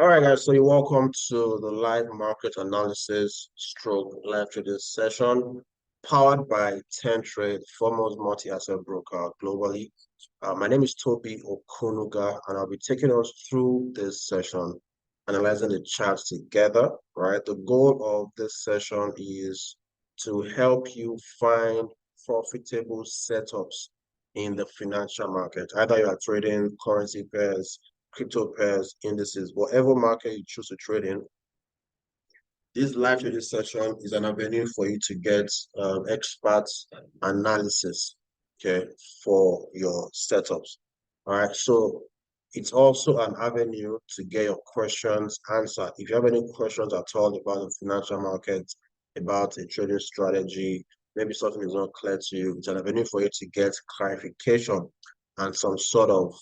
All right, guys. So you're welcome to the live market analysis stroke live trading session powered by 10 Trade, foremost multi-asset broker globally. My name is Tobi Okunuga, and I'll be taking us through this session, analyzing the charts together, right? The goal of this session is to help you find profitable setups in the financial market. Either you are trading currency pairs, crypto pairs, indices, whatever market you choose to trade in, this live trading session is an avenue for you to get expert analysis, okay, for your setups. All right, so it's also an avenue to get your questions answered. If you have any questions at all about the financial market, about a trading strategy, maybe something is not clear to you, it's an avenue for you to get clarification and some sort of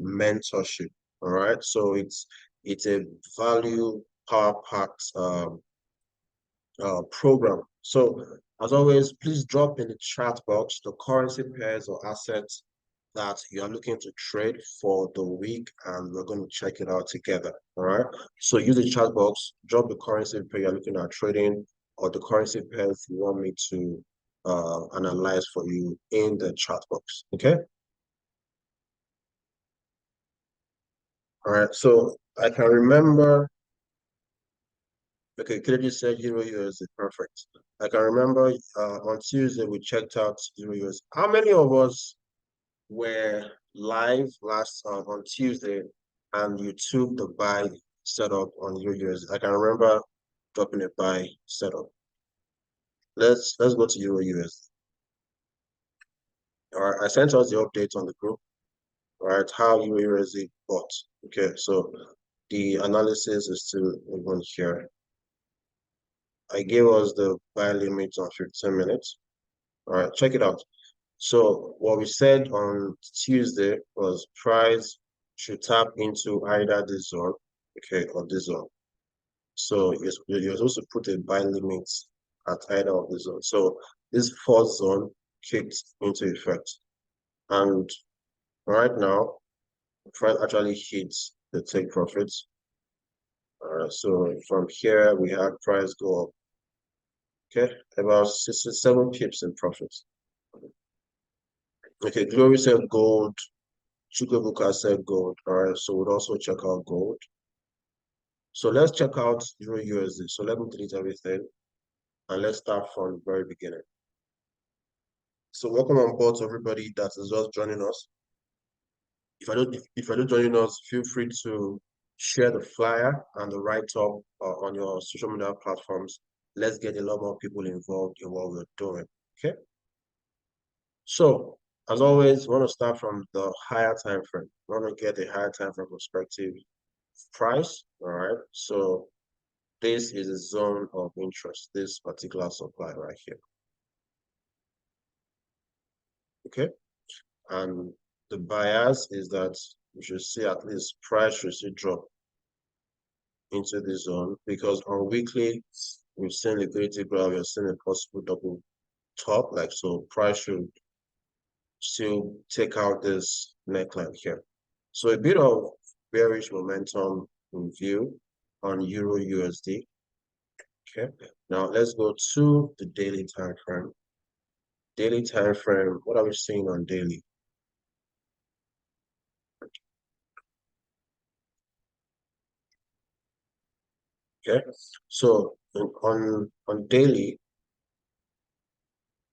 mentorship. All right, so it's a value power packed program. So as always, please drop in the chat box the currency pairs or assets that you are looking to trade for the week, and we're going to check it out together. All right. So use the chat box, drop the currency pair you're looking at trading, or the currency pairs you want me to analyze for you in the chat box. Okay. All right. So I can remember. Okay, Kennedy said Euro USD. Perfect. I can remember on Tuesday we checked out Euro USD. How many of us were live last on Tuesday and you took the buy setup on Euro USD? I can remember dropping a buy setup. Let's go to Euro USD. All right, I sent us the update on the group. All right, how Euro USD bought. Okay, so the analysis is still even here. I gave us the buy limit on 15 minutes. All right, check it out. So what we said on Tuesday was price should tap into either this zone, okay, or this zone. So you're supposed to put a buy limit at either of the zones. So this fourth zone kicked into effect. And right now, price actually hits the take profits. So from here, we have price go up, okay, about 67 pips in profits. Okay, Glory said gold. Chukwuebuka said gold. All right, so we'll also check out gold. So let's check out Euro USD. So let me delete everything and let's start from the very beginning. So welcome on board to everybody that is just joining us. If you're not joining us, feel free to share the flyer and the write-up on your social media platforms. Let's get a lot more people involved in what we're doing. Okay. So as always, we want to start from the higher time frame. We want to get a higher time frame perspective price. All right. So this is a zone of interest, this particular supply right here. Okay. And the bias is that we should see at least price should see drop into the zone, because on weekly we've seen liquidity graph, we've seen a possible double top, like so price should still take out this neckline here. So a bit of bearish momentum in view on Euro USD. Okay, now let's go to the daily time frame. Daily time frame, what are we seeing on daily? Okay, so on daily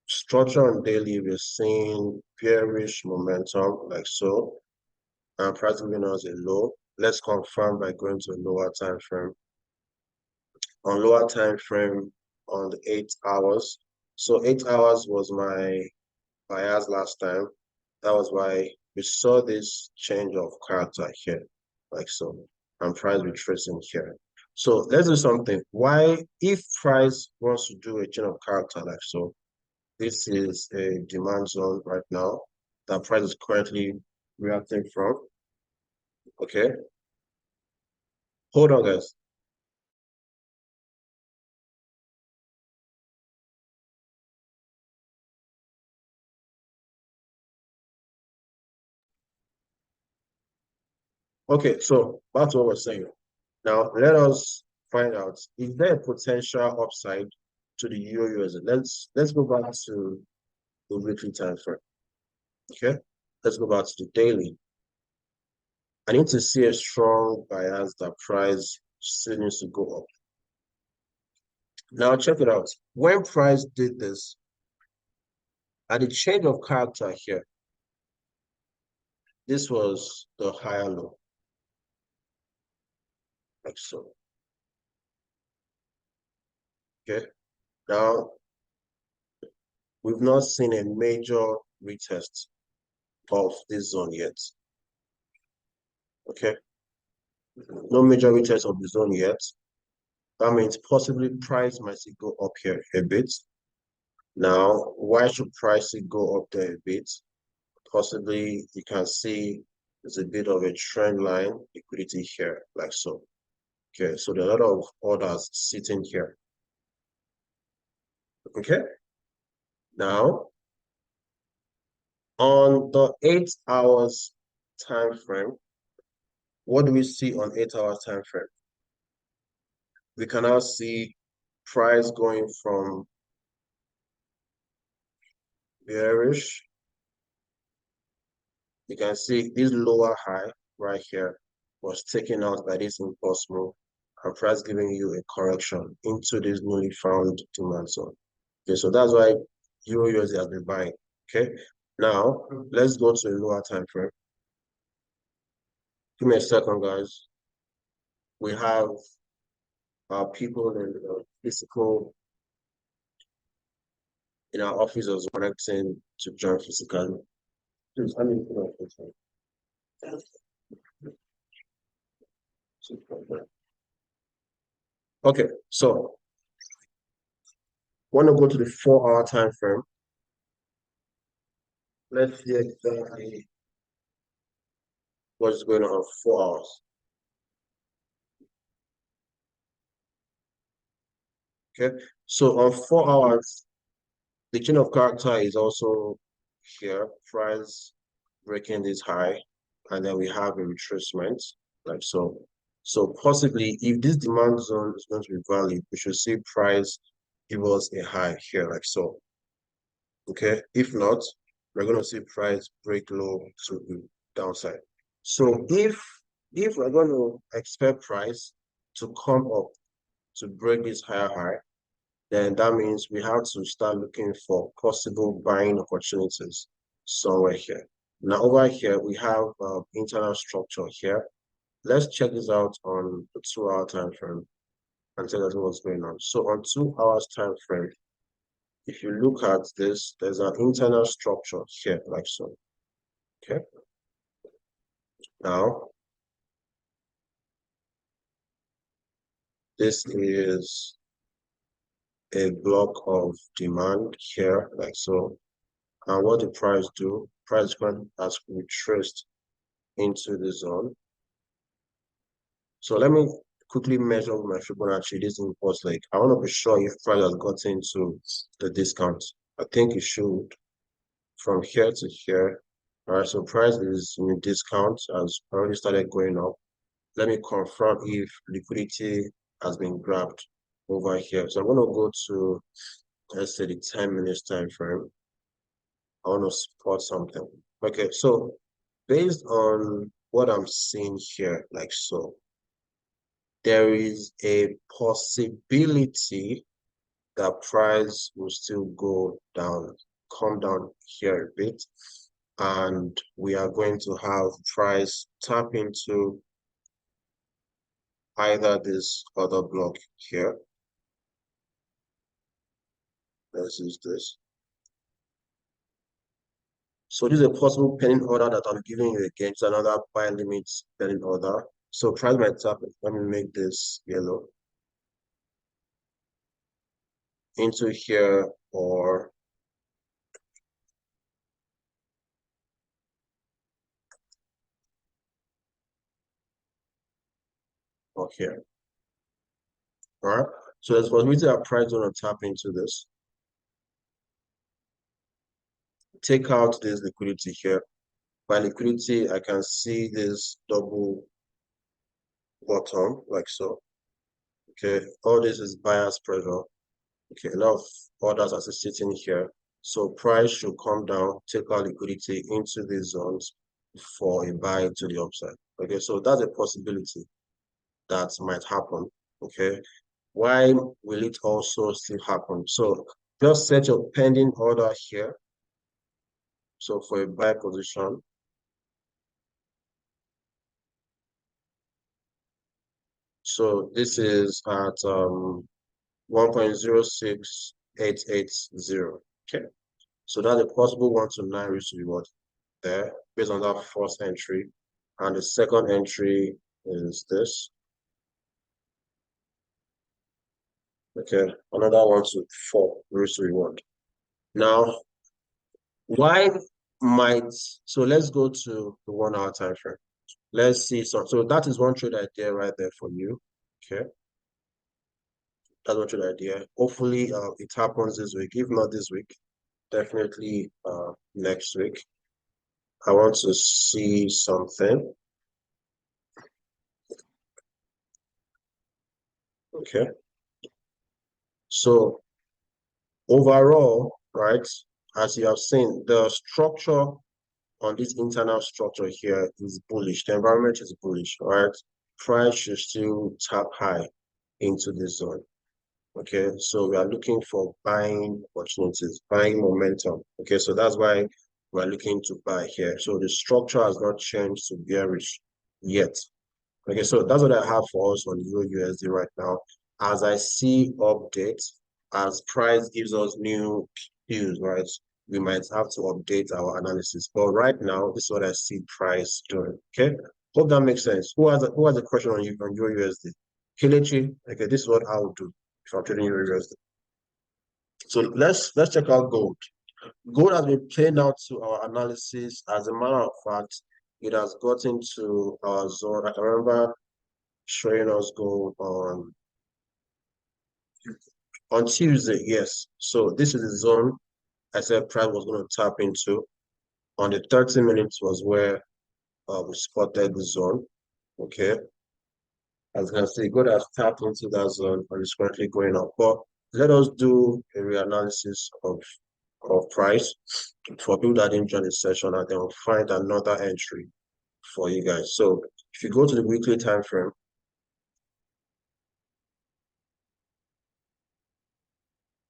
structure, on daily we're seeing bearish momentum like so, and price giving us a low. Let's confirm by going to a lower time frame. On lower time frame, on the 8 hours. So 8 hours was my bias last time. That was why we saw this change of character here, like so, and price retracing here. So let's do something. Why, if price wants to do a change of character like so, this is a demand zone right now that price is currently reacting from. Okay, hold on, guys. Okay, so back to what we're saying. Now, let us find out, is there a potential upside to the Euro-USD? Let's go back to the weekly time frame. Okay, let's go back to the daily. I need to see a strong bias that price still needs to go up. Now, check it out. When price did this, at the change of character here, this was the higher low, like so. Okay, now we've not seen a major retest of this zone yet. Okay, no major retest of the zone yet. That means possibly price might go up here a bit. Now, why should price go up there a bit? Possibly you can see there's a bit of a trend line liquidity here, like so. Okay, so there are a lot of orders sitting here. Okay, now on the 8 hours time frame, what do we see on 8 hours time frame? We can now see price going from bearish. You can see this lower high right here was taken out by this impulse move, and price giving you a correction into this newly found demand zone. Okay, so that's why Euro USD has been buying. Okay, now let's go to a lower time frame. Give me a second, guys. We have our people in the physical in our office as connecting to join physically. Please, let me put on this. Okay, so want to go to the 4 hour time frame. Let's see exactly what's going on 4 hours. Okay, so on 4 hours, the chain of character is also here, price breaking this high, and then we have a retracement, like so. So possibly, if this demand zone is going to be valid, we should see price give us a high here, like so. Okay, if not, we're going to see price break low to the downside. So if we're going to expect price to come up to break this higher high, then that means we have to start looking for possible buying opportunities somewhere here. Now over here, we have internal structure here. Let's check this out on the 2 hour time frame and tell us what's going on. So on 2 hours time frame, if you look at this, there's an internal structure here, like so. Okay. Now, this is a block of demand here, like so. And what the price do? Price going has retraced into the zone. So let me quickly measure my Fibonacci. This impulse, like I want to be sure if price has gotten to the discount. I think it should from here to here. All right, so price is in discount has already started going up. Let me confirm if liquidity has been grabbed over here. So I'm going to go to, let's say, the 10 minutes time frame. I want to spot something. Okay, so based on what I'm seeing here, like so, there is a possibility that price will still go down, come down here a bit, and we are going to have price tap into either this other block here. Let's use this. So this is a possible pending order that I'm giving you against another buy limit pending order. So price might tap it. Let me make this yellow into here or here. All right. So there's possibility that price gonna tap into this. Take out this liquidity here. By liquidity, I can see this double bottom, like so. Okay, all this is buyer's pressure. Okay, a lot of orders are still sitting here. So price should come down, take our liquidity into these zones for a buy to the upside. Okay, so that's a possibility that might happen. Okay, why will it also still happen? So just set your pending order here. So for a buy position, so this is at 1.06880. Okay, so that's a possible 1 to 9 risk to reward there based on that first entry. And the second entry is this. Okay, another 1 to 4 risk to reward. Now, why might, so let's go to the 1 hour time frame. Let's see. So that is one trade idea right there for you. Okay, that's one trade idea. Hopefully, it happens this week. If not this week, definitely next week. I want to see something. Okay. So overall, right, as you have seen, the structure on this internal structure here is bullish. The environment is bullish, right? Price should still tap high into this zone. Okay, so we are looking for buying opportunities, buying momentum. Okay, so that's why we're looking to buy here. So the structure has not changed to bearish yet. Okay, so that's what I have for us on Euro USD right now. As I see updates, as price gives us new cues, right? We might have to update our analysis. But right now, this is what I see price doing. Okay. Hope that makes sense. Who has a question on you on Euro USD? Kelechi, okay, this is what I would do if I'm trading Euro USD. So let's check out gold. Gold has been playing out to our analysis. As a matter of fact, it has gotten to our zone. I can remember showing us gold on Tuesday, yes. So this is the zone I said price was going to tap into. On the 30 minutes was where we spotted the zone. Okay. As you can see, gold has tapped into that zone and is currently going up. But let us do a reanalysis of price for people that didn't join the session, and then we'll find another entry for you guys. So if you go to the weekly time frame,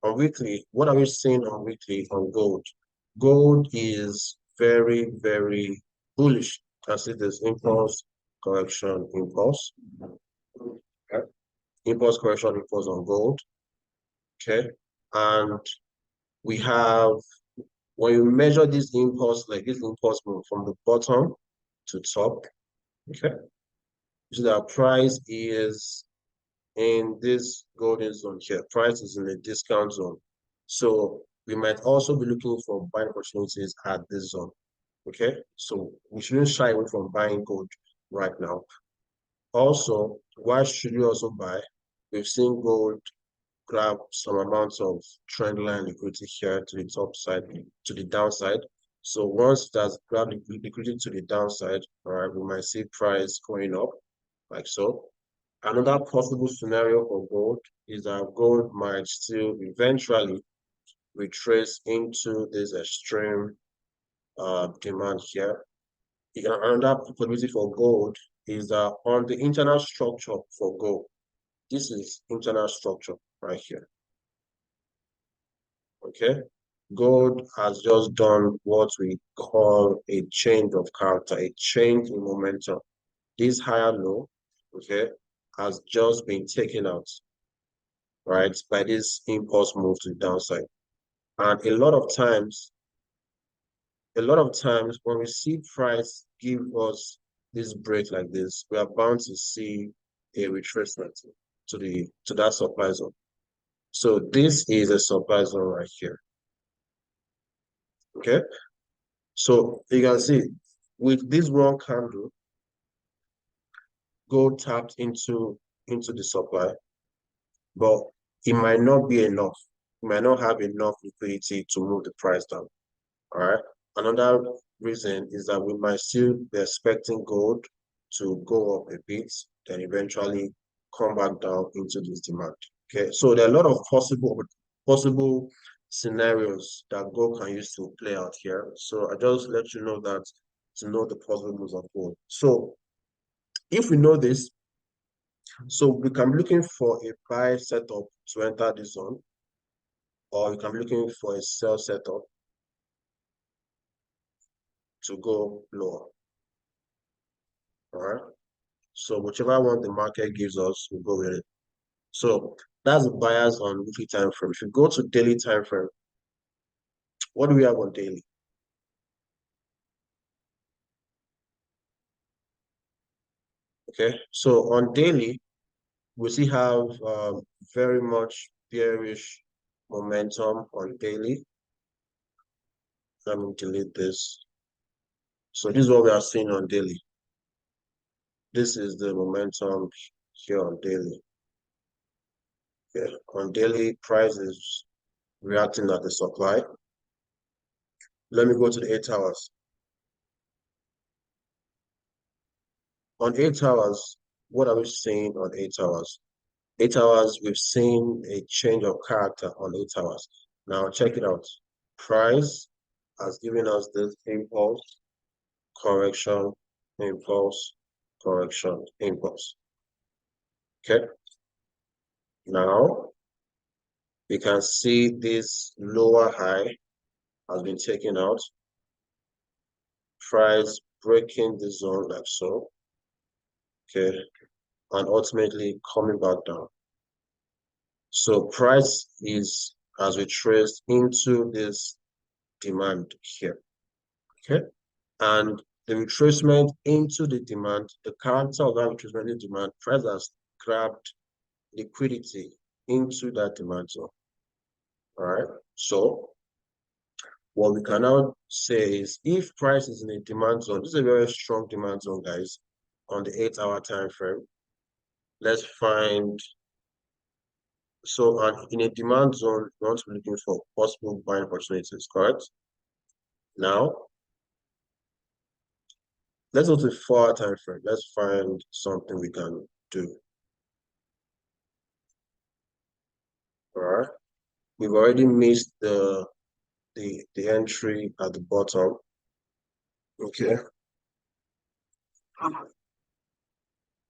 on weekly, what are we seeing on weekly on gold? Gold is very, very bullish. You can see this impulse correction, impulse. Okay. Impulse correction, impulse on gold. Okay. And we have, when you measure this impulse, like this impulse move from the bottom to top, okay, you see that price is in this golden zone here. Price is in the discount zone. So we might also be looking for buying opportunities at this zone. Okay, so we shouldn't shy away from buying gold right now. Also, why should you also buy? We've seen gold grab some amounts of trend line liquidity here to the top side, to the downside. So once that's grabbed liquidity to the downside, all right, we might see price going up like so. Another possible scenario for gold is that gold might still eventually retrace into this extreme demand here. Another possibility for gold is that on the internal structure for gold, this is internal structure right here. Okay, gold has just done what we call a change of character, a change in momentum. This higher low, okay, has just been taken out, right, by this impulse move to the downside. And a lot of times when we see price give us this break like this, we are bound to see a retracement to that supply zone. So this is a supply zone right here. Okay. So you can see with this one candle, gold tapped into the supply, but it might not be enough. It might not have enough liquidity to move the price down. All right. Another reason is that we might still be expecting gold to go up a bit, then eventually come back down into this demand. Okay, so there are a lot of possible scenarios that gold can use to play out here. So I just let you know that to know the possible moves of gold. So if we know this, so we can be looking for a buy setup to enter the zone, or we can be looking for a sell setup to go lower. All right. So whichever one the market gives us, we'll go with it. So that's the bias on weekly time frame. If you go to daily time frame, what do we have on daily? Okay, so on daily, we still have very much bearish momentum on daily. Let me delete this. So this is what we are seeing on daily. This is the momentum here on daily. Okay, on daily, price is reacting at the supply. Let me go to the 8 hours. On 8 hours, what are we seeing on 8 hours? 8 hours, we've seen a change of character on 8 hours. Now check it out. Price has given us this impulse, correction, impulse, correction, impulse. Okay. Now we can see this lower high has been taken out. Price breaking the zone like so. Okay. And ultimately coming back down. So price is, as we traced, into this demand here. Okay. And the retracement into the demand, the character of that retracement in demand, price has grabbed liquidity into that demand zone. All right. So what we can now say is if price is in a demand zone, this is a very strong demand zone, guys, on the 8-hour time frame. Let's find, so in a demand zone, we want to be looking for possible buying opportunities, correct? Now, let's go to the 4-hour time frame. Let's find something we can do. All right. We've already missed the entry at the bottom. Okay.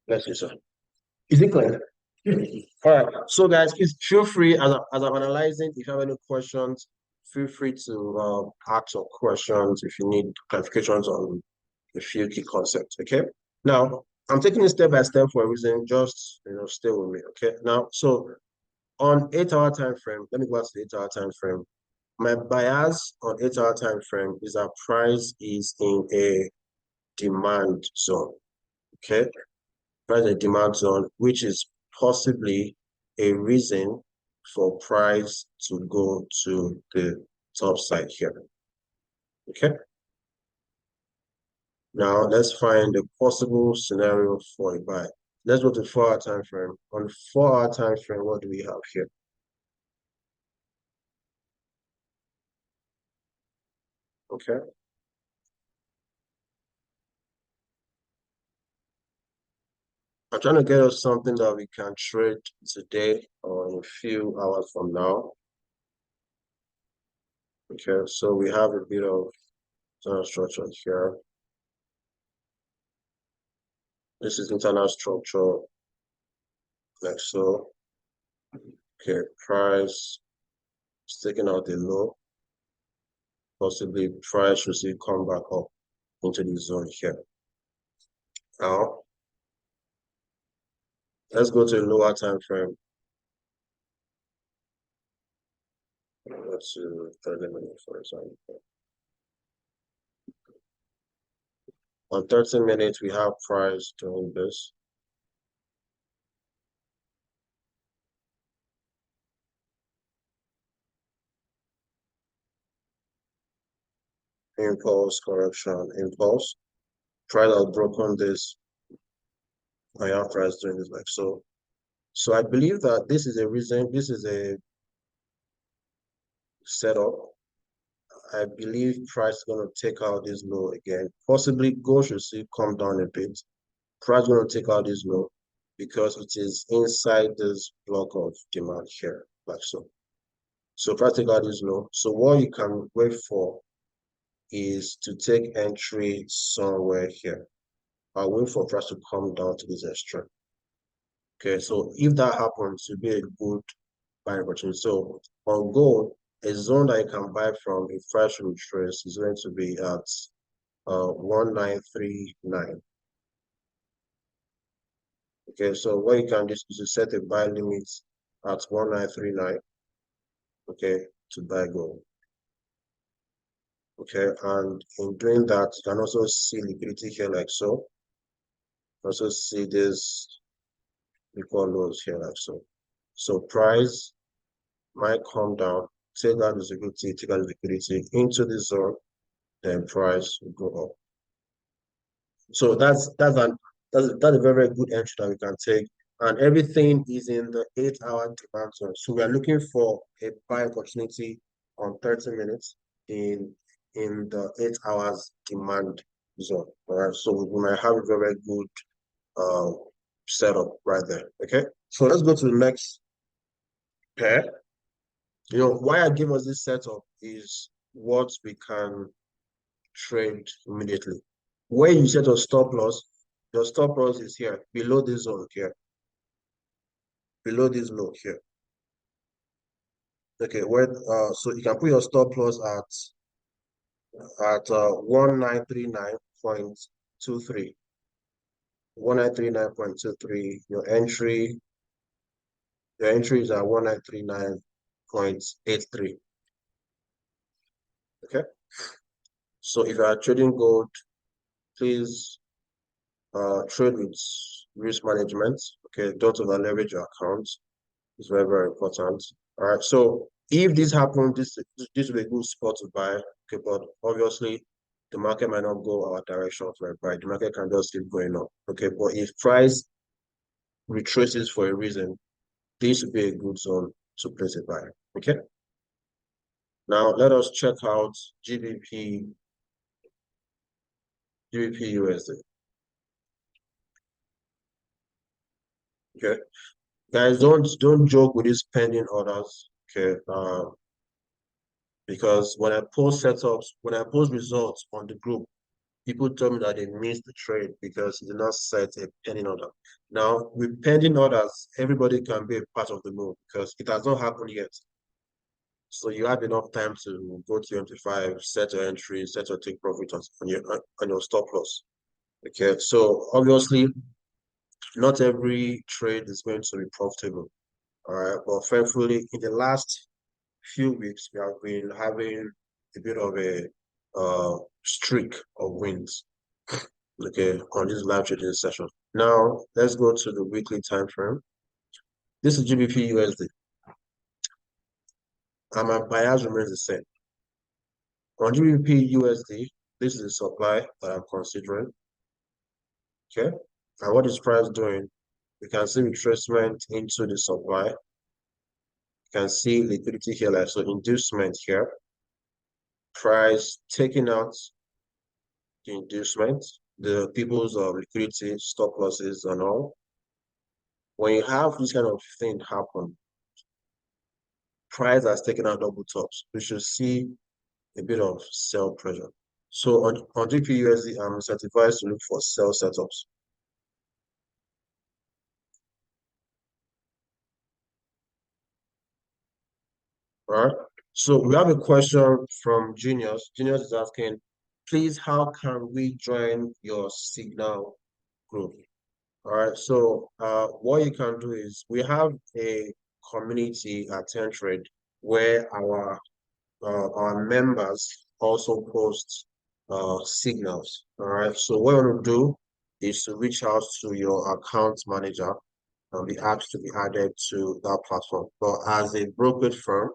Let's see, sir. Is it clear? All right. So, guys, please feel free as I'm analyzing. If you have any questions, feel free to ask some questions if you need clarifications on a few key concepts. Okay. Now, I'm taking it step by step for a reason. Just stay with me. Okay. Now, so on 8-hour time frame, let me go back to the 8-hour time frame. My bias on 8-hour time frame is that price is in a demand zone. Okay. Price a demand zone, which is possibly a reason for price to go to the top side here. Okay. Now let's find a possible scenario for a buy. Let's go to 4-hour time frame. On 4-hour time frame, what do we have here? Okay. I'm trying to get us something that we can trade today or in a few hours from now. Okay, so we have a bit of structure here. This is internal structure, like so. Okay, price is taking out the low. Possibly price should see come back up into the zone here. Now, let's go to a lower time frame. Let's do 30 minutes, for example. On 30 minutes, we have price doing this. Impulse, correction, impulse. Price has broken this. I have price doing this like so. So I believe that this is a reason, this is a setup. I believe price is going to take out this low again. Possibly gold should see come down a bit. Price going to take out this low. because it is inside this block of demand here, like so. So price take out is low. So what you can wait for is to take entry somewhere here. I'll wait for price to come down to this extreme. Okay, so if that happens, it'll be a good buying opportunity. So on gold, a zone that you can buy from if price retrace is going to be at 1939. Okay, so what you can do is to set a buy limit at 1939, okay, to buy gold. Okay, and in doing that, you can also see liquidity here like so. Also see this equal lows here like so. So price might come down, take out the liquidity, take out the liquidity into the zone, then price will go up. So that's a very, very good entry that we can take. And everything is in the 8-hour demand zone. So we are looking for a buy opportunity on 30 minutes in the 8 hours demand zone. All right. So we might have a very good uh, setup right there. Okay. So let's go to the next pair. You know, why I give us this setup is what we can trade immediately. Where you set your stop loss is here, below this zone here, below this low here. Okay, where so you can put your stop loss at 1939.23. 1939.23. Your entry is at 1939.83. Okay. So if you are trading gold, please trade with risk management. Okay, don't over leverage your account. It's very, very important. All right. So if this happens, this will be a good spot to buy. Okay, but obviously the market might not go our direction for a buy. The market can just keep going up. Okay, but if price retraces for a reason, this would be a good zone to place a buy. Okay. Now let us check out GBP USD. Okay, guys, don't joke with these pending orders. Okay, because when I post setups, when I post results on the group, people tell me that they missed the trade because they did not set a pending order. Now, with pending orders, everybody can be a part of the move because it has not happened yet. So you have enough time to go to MT5, set your entry, set your take profit on your stop loss. Okay, so obviously, not every trade is going to be profitable. All right, but thankfully, in the last few weeks, we have been having a bit of a streak of wins. Okay, on this live trading session. Now, let's go to the weekly time frame. This is GBP USD. And my bias remains the same. On GBP USD, this is the supply that I'm considering. Okay, and what is price doing? We can see retracement into the supply. You can see liquidity here, like so inducement here. Price taking out the inducement, the people's liquidity, stop losses and all. When you have this kind of thing happen, price has taken out double tops. We should see a bit of sell pressure. So on GPUSD, I'm incentivized to look for sell setups. All right. So we have a question from Genius. Genius is asking, please, how can we join your Signal group? All right. So what you can do is we have a community at Tentrade where our members also post signals. All right. So what you want to do is to reach out to your account manager and be asked to be added to that platform. But as a brokerage firm,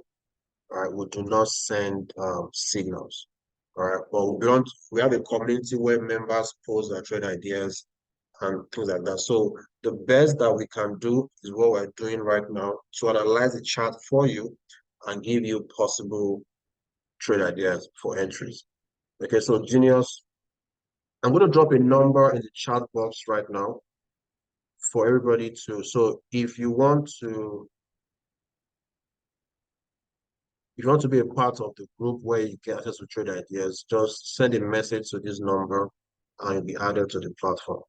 all right, we do not send signals. All right. But we have a community where members post their trade ideas and things like that. So the best that we can do is what we're doing right now to analyze the chart for you and give you possible trade ideas for entries. Okay, so Genius, I'm going to drop a number in the chat box right now for everybody to, so if you want to be a part of the group where you get access to trade ideas, just send a message to this number and you'll be added to the platform.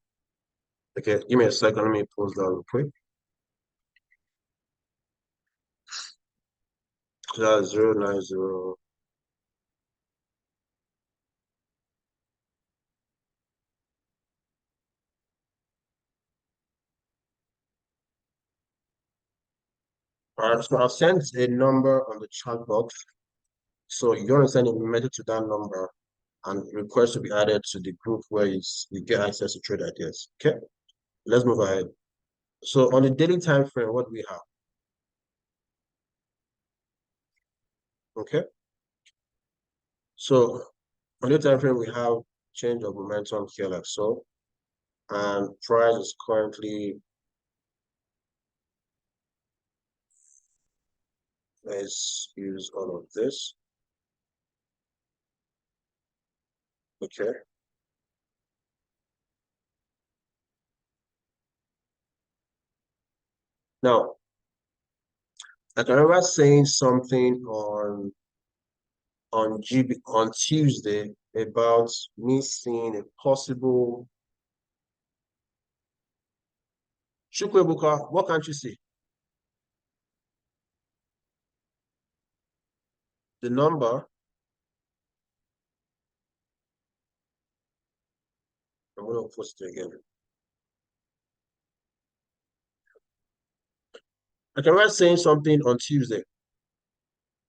Okay, give me a second, let me post that real quick. That's 090. All right, so I've sent a number on the chat box. So you're going to send a message to that number and request to be added to the group where you get access to trade ideas. Okay, let's move ahead. So on the daily time frame, what do we have? Okay, so on the time frame, we have change of momentum here like so, and price is currently, let's use all of this. Okay, now I can remember saying something on Tuesday about me seeing a possible Chukwebuka. What can't you see? The number. I'm gonna post it again. I can remember saying something on Tuesday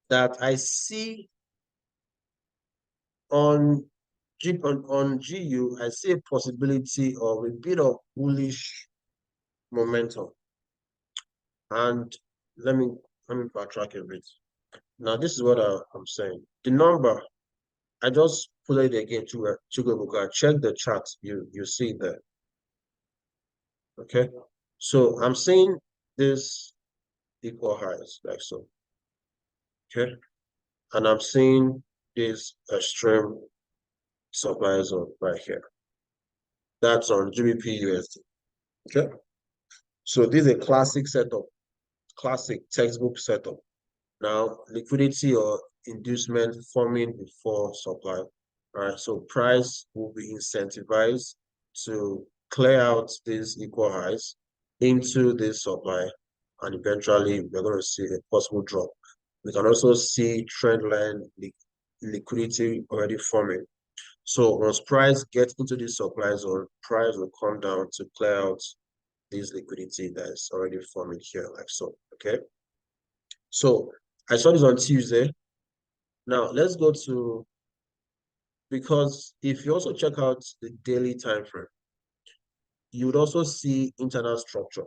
that I see on on GU, I see a possibility of a bit of bullish momentum. And let me backtrack a bit. Now, this is what I'm saying. The number, I just put it again to go check the chart. You see there. Okay. So I'm seeing this equal highs like so. Okay. And I'm seeing this extreme supply zone right here. That's on GBP USD. Okay. So this is a classic setup, classic textbook setup. Now, liquidity or inducement forming before supply. All right, so price will be incentivized to clear out these equal highs into this supply, and eventually we're going to see a possible drop. We can also see trend line liquidity already forming. So once price gets into this supply zone, price will come down to clear out this liquidity that's already forming here, like so. Okay. So I saw this on Tuesday. Now let's go to, because if you also check out the daily time frame, you would also see internal structure.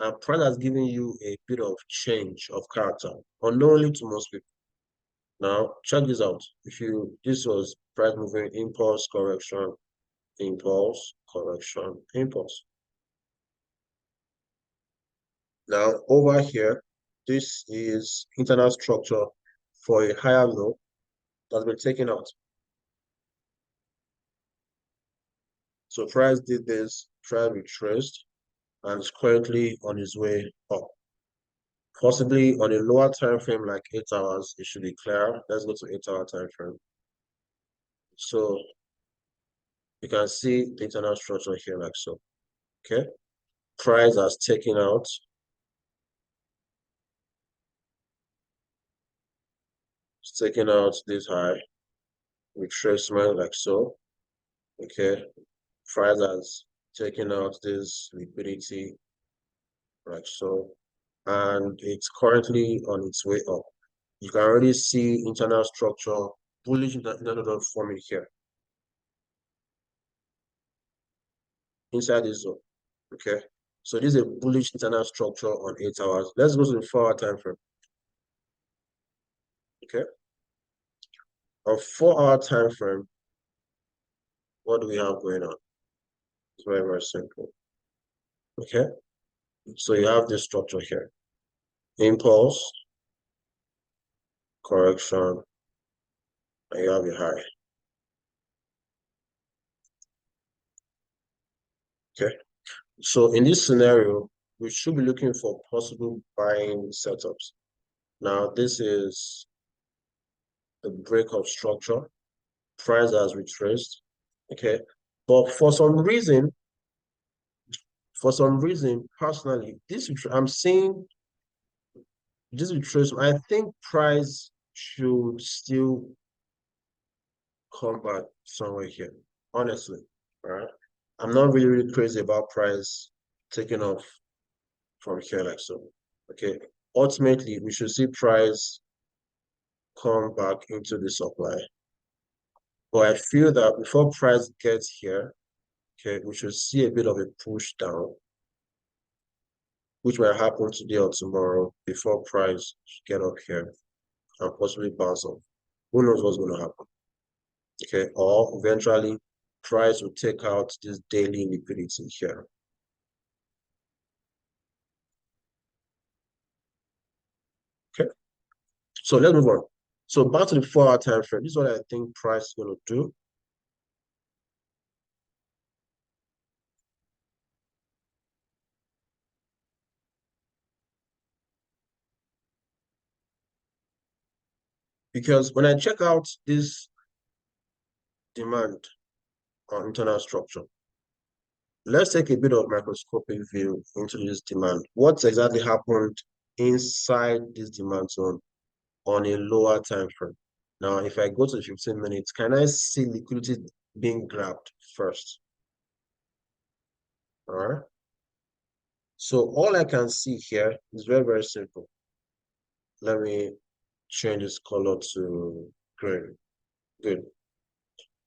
And price has given you a bit of change of character, unknowingly to most people. Now check this out. This was price moving impulse, correction, impulse, correction, impulse. Now over here, this is internal structure for a higher low that's been taken out. So price did this, price retraced, and is currently on its way up. Possibly on a lower time frame like 8 hours, it should be clear. Let's go to 8-hour time frame. So you can see the internal structure here like so. Okay. Price has taken out. It's taken out this high retracement like so. Okay. Price has taken out this liquidity like so. And it's currently on its way up. You can already see internal structure, bullish internal forming here inside this zone. Okay, so this is a bullish internal structure on 8 hours. Let's go to the 4-hour time frame. Okay, on 4-hour time frame, what do we have going on? It's very, very simple. Okay, so you have this structure here: impulse, correction, and you have a high. Okay, So in this scenario, we should be looking for possible buying setups. Now, this is a break of structure, price has retraced, okay? But for some reason, personally, I'm seeing this retracement. I think price should still come back somewhere here, honestly, all right? I'm not really, really crazy about price taking off from here like so, okay? Ultimately, we should see price come back into the supply. But I feel that before price gets here, okay, we should see a bit of a push down, which might happen today or tomorrow before price get up here and possibly bounce off. Who knows what's going to happen? Okay, or eventually price will take out this daily liquidity here. Okay, so let's move on. So back to the 4 hour time frame. This is what I think price is going to do. Because when I check out this demand on internal structure, let's take a bit of microscopic view into this demand. What's exactly happened inside this demand zone on a lower time frame? Now, if I go to 15 minutes, can I see liquidity being grabbed first? All right. So all I can see here is very, very simple. Let me change this color to green. Good.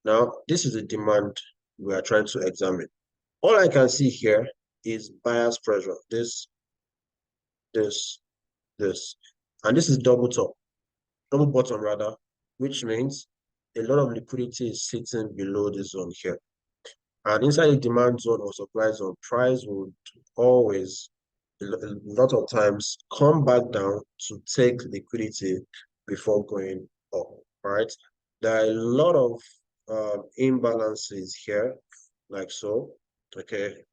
Now, this is the demand we are trying to examine. All I can see here is buyer's pressure. This, this. And this is double bottom rather, which means a lot of liquidity is sitting below this zone here. And inside the demand zone or supply zone, price would always, a lot of times, come back down to take liquidity before going up, right? There are a lot of imbalances here, like so, okay?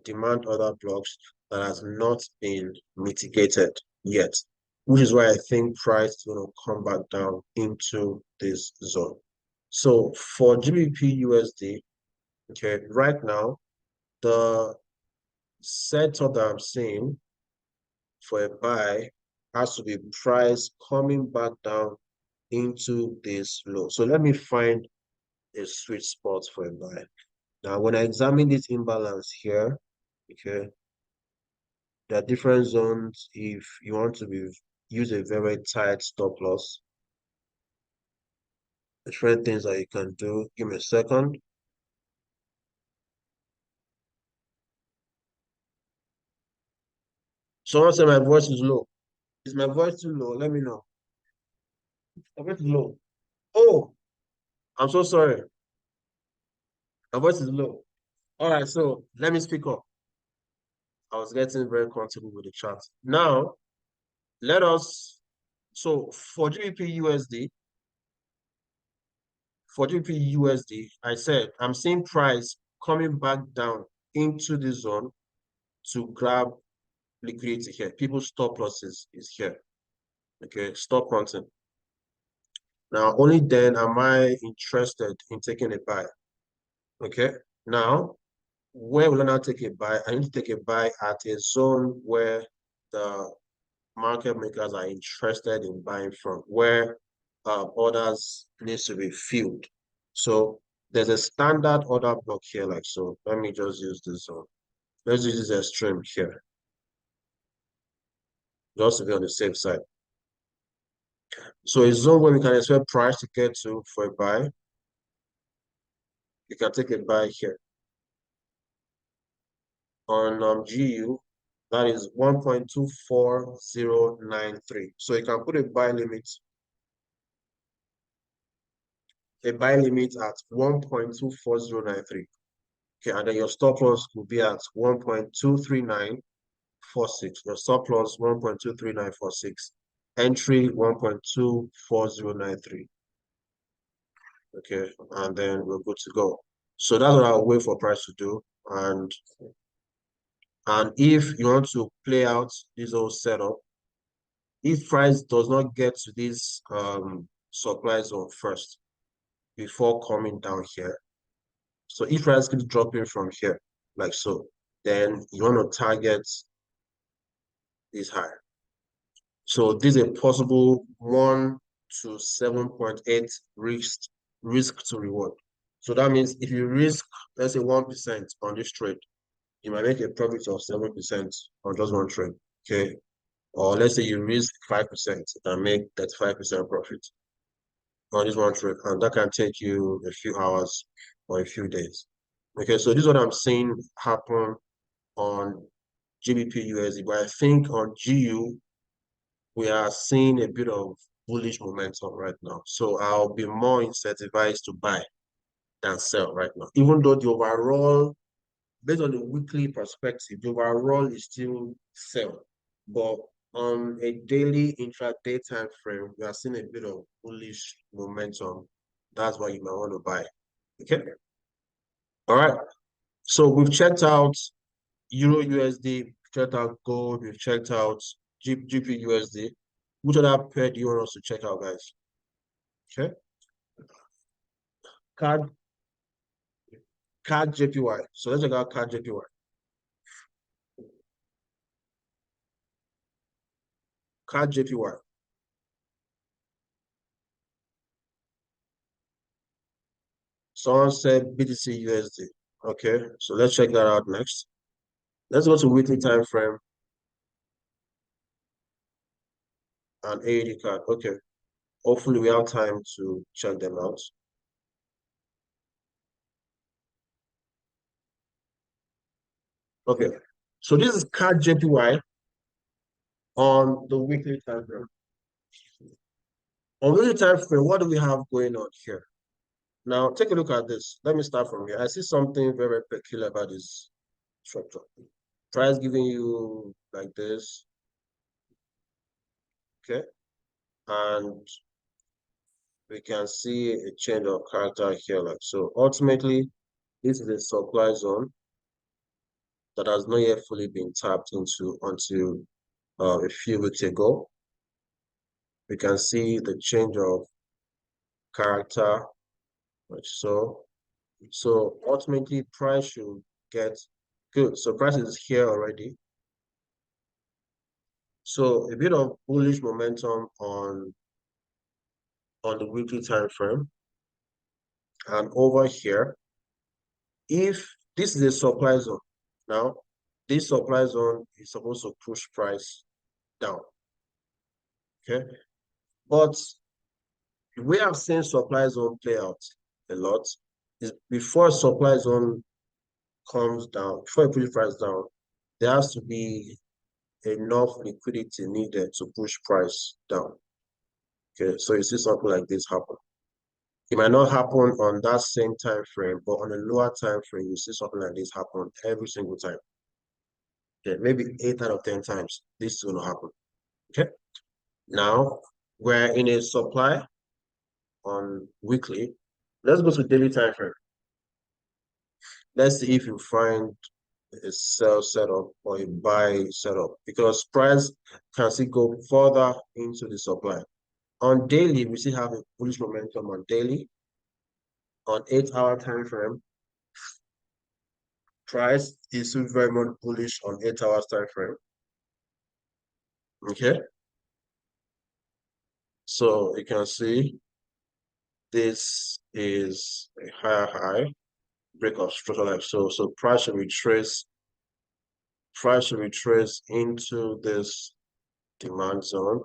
Demand order blocks that has not been mitigated yet, which is why I think price is going to come back down into this zone. So for GBP USD, okay, right now, the setup that I'm seeing for a buy has to be price coming back down into this low. So let me find a sweet spot for a buy. Now, when I examine this imbalance here, okay, there are different zones. If you want to use a very tight stop loss, different things that you can do. Give me a second. Someone said my voice is low. Is my voice too low? Let me know. My voice is low. Oh, I'm so sorry. My voice is low. All right, so let me speak up. I was getting very comfortable with the chat. Now, let us, so for GBP USD, I said I'm seeing price coming back down into the zone to grab liquidity here. People's stop losses is here. Okay, stop hunting. Now, only then am I interested in taking a buy. Okay, now, where will I now take a buy? I need to take a buy at a zone where the market makers are interested in buying from, where orders needs to be filled. So there's a standard order block here, like so. Let me just use this zone. Let's use this extreme here, just to be on the safe side. So a zone where we can expect price to get to for a buy. You can take a buy here. On GU, that is 1.24093. So you can put a buy limit at 1.24093. Okay, and then your stop loss will be at 1.23946. Your stop loss 1.23946. Entry 1.24093. Okay, and then we're good to go. So that's what I'll wait for price to do. And And if you want to play out this whole setup, if price does not get to this supply zone first before coming down here, so if price keeps dropping from here, like so, then you want to target this high. So this is a possible 1 to 7.8 risk to reward. So that means if you risk, let's say 1% on this trade, you might make a profit of 7% on just one trade. Okay. Or let's say you risk 5% and make that 5% profit on this one trade. And that can take you a few hours or a few days. Okay, so this is what I'm seeing happen on GBP USD. But I think on GU, we are seeing a bit of bullish momentum right now. So I'll be more incentivized to buy than sell right now. Even though the overall, based on the weekly perspective, the overall is still sell. But on a daily intraday time frame, we are seeing a bit of bullish momentum. That's why you might want to buy. Okay. All right. So we've checked out Euro USD, we've checked out gold, we've checked out GP USD. Which other pair do you want us to check out, guys? Okay. Card card JPY. So let's check out card JPY. Card JPY. Someone said BTC USD. Okay, so let's check that out next. Let's go to weekly time frame and AED card. Okay. Hopefully we have time to check them out. Okay. So this is card JPY on the weekly time frame. On weekly time frame, what do we have going on here? Now, take a look at this. Let me start from here. I see something very peculiar about this structure. Price giving you like this, okay? And we can see a change of character here, like so. Ultimately, this is a supply zone that has not yet fully been tapped into until a few weeks ago. We can see the change of character, like so. So ultimately, price should get good. So price is here already. So a bit of bullish momentum on the weekly time frame. And over here, if this is a supply zone, now this supply zone is supposed to push price down. Okay. But we have seen supply zone play out a lot. Is before supply zone comes down, before it pushes price down, there has to be enough liquidity needed to push price down. Okay, so you see something like this happen. It might not happen on that same time frame, but on a lower time frame, you see something like this happen every single time. Okay, maybe 8 out of 10 times this is going to happen. Okay, now we're in a supply on weekly. Let's go to daily time frame. Let's see if you find a sell setup or a buy setup because price can still go further into the supply. On daily, we still have a bullish momentum on daily. On 8 hour time frame, price is still very much bullish on 8 hours time frame. Okay, so you can see this is a higher high break of structure like so. So price should retrace into this demand zone.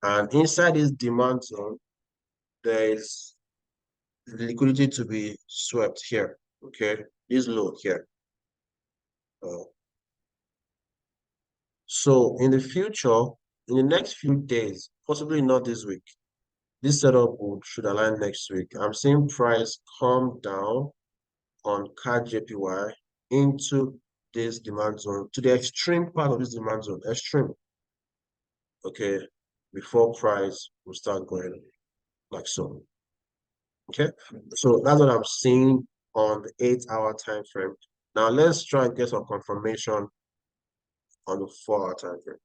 And inside this demand zone, there is liquidity to be swept here. Okay, this low here. Uh, so in the future, in the next few days, possibly not this week, this setup should align next week. I'm seeing price come down on CAD JPY into this demand zone, to the extreme part of this demand zone, extreme. Okay, before price will start going like so. Okay, so that's what I'm seeing on the 8 hour time frame. Now let's try and get some confirmation on the 4 hour time frame.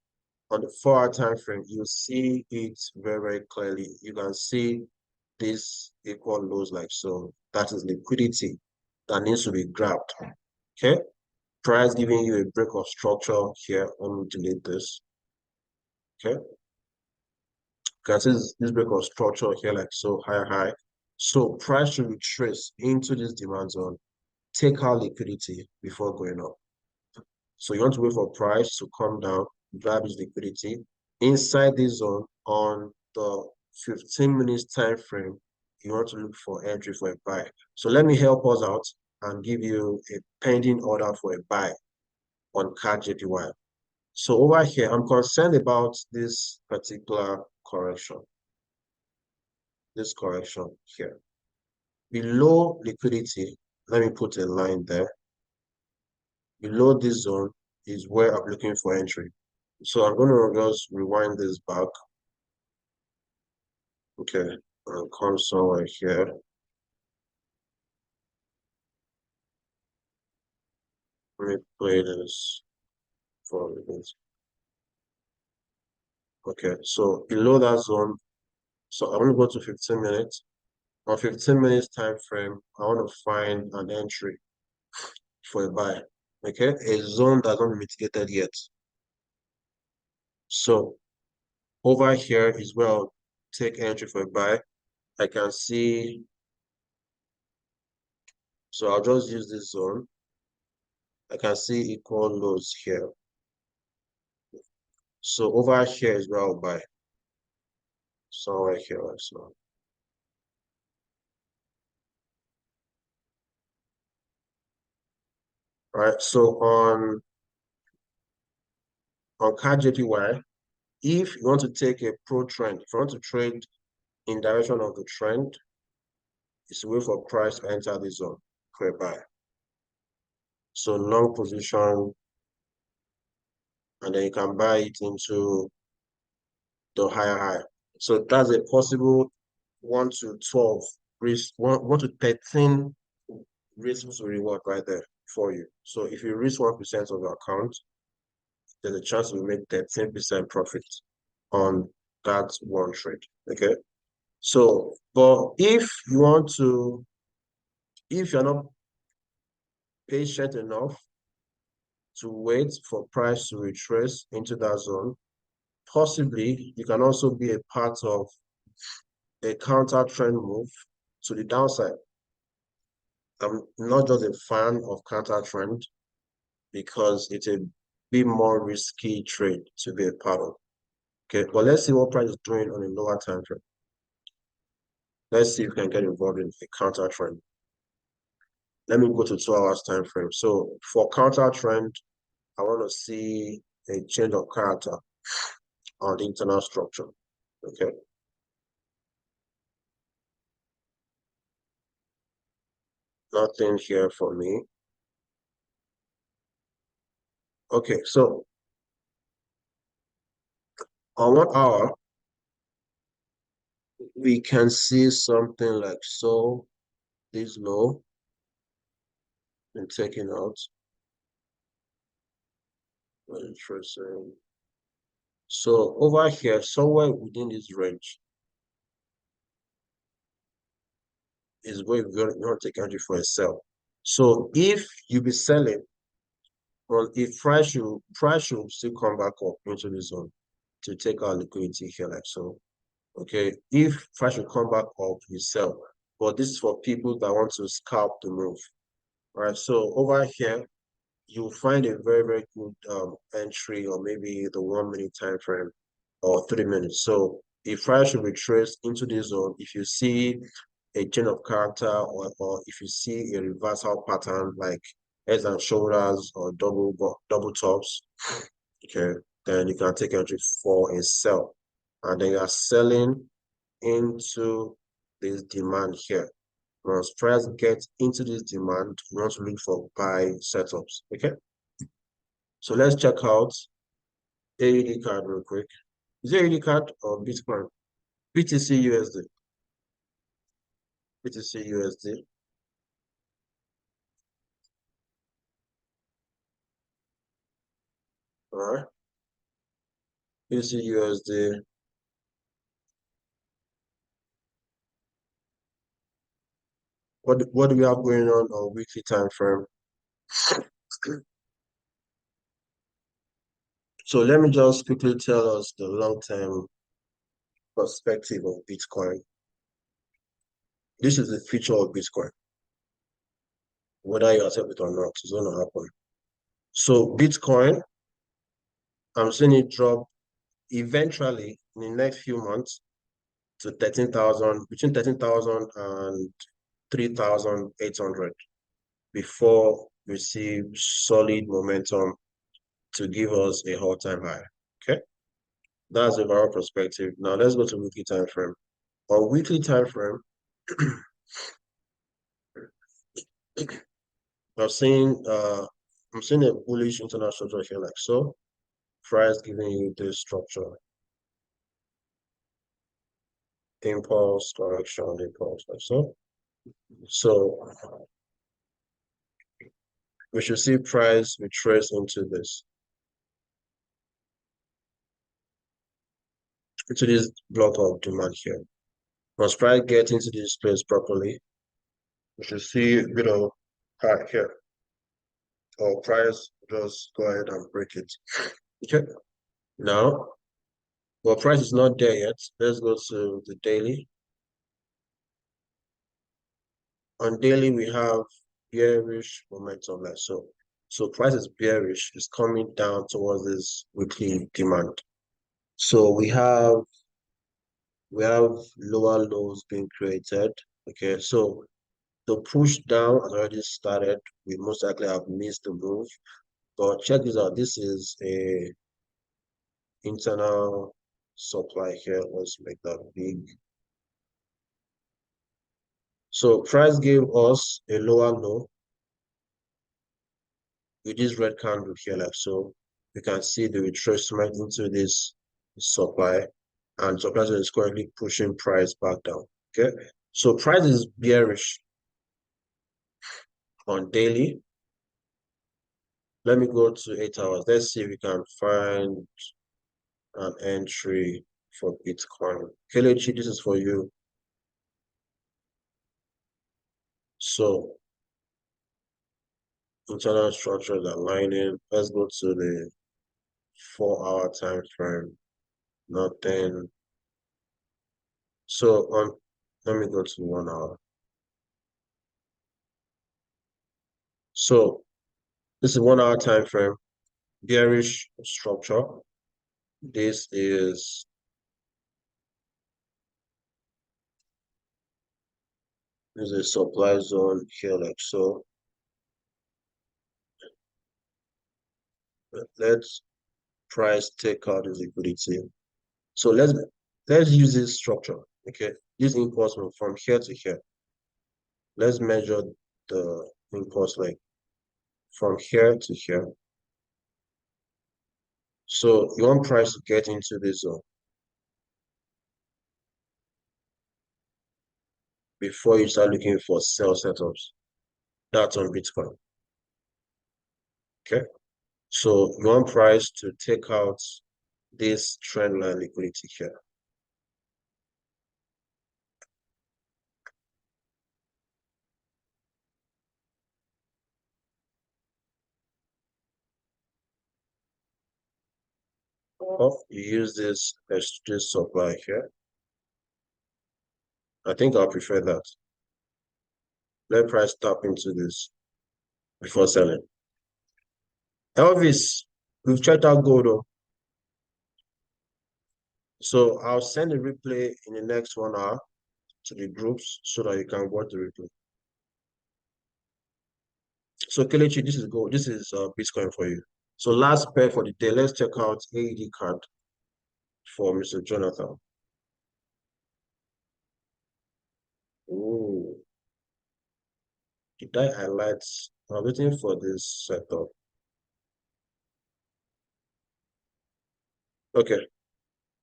On the 4 hour time frame, you see it very, very clearly. You can see this equal lows like so. That is liquidity that needs to be grabbed. Okay. Price giving you a break of structure here. Let me delete this. Okay. Can see this break of structure here like so, higher high. So price should retrace into this demand zone, take out liquidity before going up. So you want to wait for price to come down, grab this liquidity inside this zone on the 15 minutes time frame. You want to look for entry for a buy. So let me help us out and give you a pending order for a buy on CAD JPY. So over here, I'm concerned about this particular correction. This correction here. Below liquidity, let me put a line there. Below this zone is where I'm looking for entry. So I'm going to just rewind this back. Okay, and come somewhere here. Let me play this for a bit. Okay, so below that zone, so I'm going to go to 15 minutes. On 15 minutes time frame, I want to find an entry for a buy. Okay, a zone that's not mitigated yet. So over here is where I'll take entry for a buy. I can see, so I'll just use this zone. I can see equal lows here. So over here is where I'll buy. Somewhere here also. Right. So on CAD JPY, if you want to take a pro trend, if you want to trade in direction of the trend, it's a way for price to enter the zone for a buy. So long position, and then you can buy it into the higher high. So that's a possible 1 to 12 risk, 1 to 13 risk to reward right there for you. So if you risk 1% of your account, there's a chance you make 13% profit on that one trade. Okay. So, but if you want to, if you're not patient enough to wait for price to retrace into that zone, possibly you can also be a part of a counter trend move to the downside. I'm not just a fan of counter trend because it's a bit more risky trade to be a part of. Okay, but let's see what price is doing on a lower time frame. Let's see if we can get involved in a counter trend. Let me go to 2 hours time frame. So for counter trend, I want to see a change of character on the internal structure. Okay. Nothing here for me. Okay, so on 1 hour, we can see something like so, this low and taken out. Interesting. So over here, somewhere within this range is where you want to take entry for a sell. So if you be selling, well, if price should still come back up into the zone to take our liquidity here like so. Okay, if price should come back up, you sell. But this is for people that want to scalp the move. Right. So over here, you'll find a very, very good entry, or maybe the 1 minute time frame or 3 minutes. So if price should retrace into this zone, if you see a change of character, or if you see a reversal pattern like heads and shoulders or double tops, okay, then you can take entry for a sell. And then you are selling into this demand here. Once price gets into this demand, we want to look for buy setups. Okay. So let's check out AUD card real quick. Is it AUD card or Bitcoin? BTC USD. BTC USD. All right. USD. What do we have going on weekly time frame? So let me just quickly tell us the long-term perspective of Bitcoin. This is the future of Bitcoin. Whether you accept it or not, it's going to happen. So Bitcoin, I'm seeing it drop eventually in the next few months to 13,000, between 13,000 and 3,800 before we see solid momentum to give us a all-time high. Okay, that's the overall perspective. Now let's go to weekly time frame. On weekly time frame, I've seen I'm seeing a bullish internal structure here like so. Price giving you this structure, impulse, correction, impulse like so. So we should see price retrace into this block of demand here. Once price gets into this place properly, we should see a bit of high here. Or price just go ahead and break it. Okay. Now, well, price is not there yet. Let's go to the daily. On daily, we have bearish momentum like so. So price is bearish, it's coming down towards this weekly demand. So we have lower lows being created. Okay, so the push down has already started. We most likely have missed the move. But check this out. This is a internal supply here. Let's make that big. So price gave us a lower low with this red candle here, like so. You can see the retracement into this supply, and supply is currently pushing price back down. Okay, so price is bearish on daily. Let me go to 8 hours. Let's see if we can find an entry for Bitcoin. Kelechi, this is for you. So internal structures aligning. Let's go to the 4 hour time frame. Nothing. So on, let me go to 1 hour. So this is 1 hour time frame, bearish structure. This is a supply zone here, like so. Let's price take out this liquidity. So let's use this structure. Okay, this impulse move from here to here. Let's measure the impulse leg from here to here. So you want price to get into this zone before you start looking for sell setups. That's on Bitcoin. Okay. So you want price to take out this trend line liquidity here. Or you use this supply here. I think I'll prefer that. Let price tap into this before selling. Elvis, we've checked out gold though. So I'll send a replay in the next 1 hour to the groups so that you can watch the replay. So Kelechi, this is gold. This is Bitcoin for you. So last pair for the day. Let's check out AED card for Mr. Jonathan. Oh, did I highlight? I'm waiting for this setup. Okay,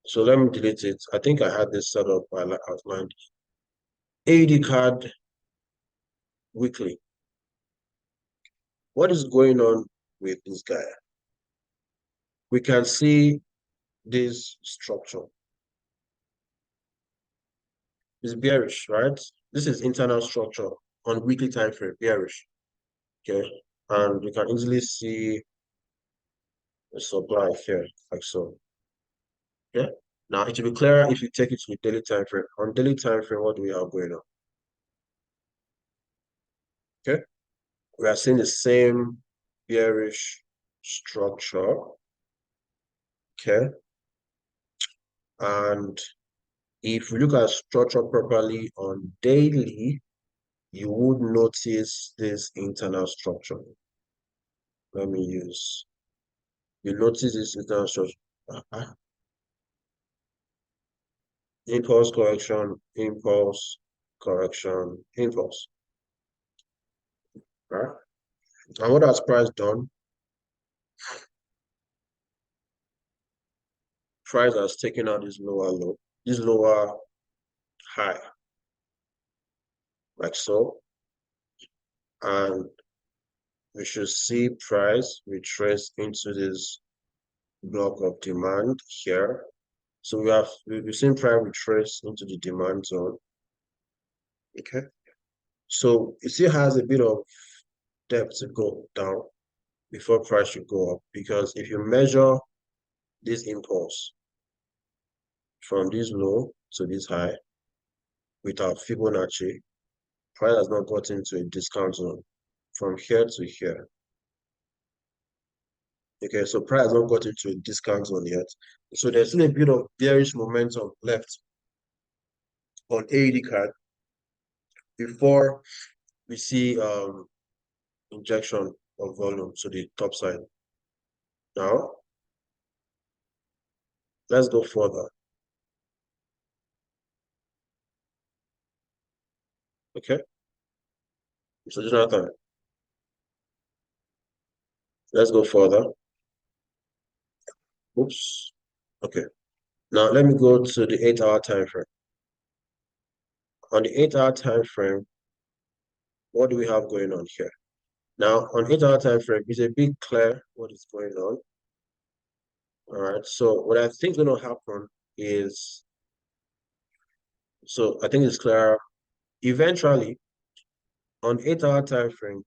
so let me delete it. I think I had this set up I outlined. AED card weekly. What is going on with this guy? we can see this structure is bearish, right? This is internal structure on weekly time frame, bearish. Okay, and you can easily see the supply here, like so. Okay, now it will be clearer if you take it to the daily time frame. On daily time frame, what do we have going on? Okay, we are seeing the same bearish structure. Okay, and if we look at structure properly on daily, you would notice this internal structure. Let me use, you notice this internal structure. Impulse correction, impulse correction, impulse. Right? And what has price done? Price has taken out this lower low, this lower high, like so. And we should see price retrace into this block of demand here. So we've seen price retrace into the demand zone. Okay. So it still has a bit of depth to go down before price should go up. Because if you measure this impulse from this low to this high without Fibonacci, price has not gotten into a discount zone from here to here. Okay, so price has not got into a discount zone yet. So there's still a bit of bearish momentum left on AED card before we see injection of volume to the top side. Now, let's go further. Okay, so Jonathan, let's go further. Oops. Okay. Now let me go to the 8-hour time frame. On the 8-hour time frame, what do we have going on here? Now, on 8-hour time frame, it's a bit clear what is going on. All right. So what I think is going to happen is, so I think it's clear. Eventually, on 8-hour time frame,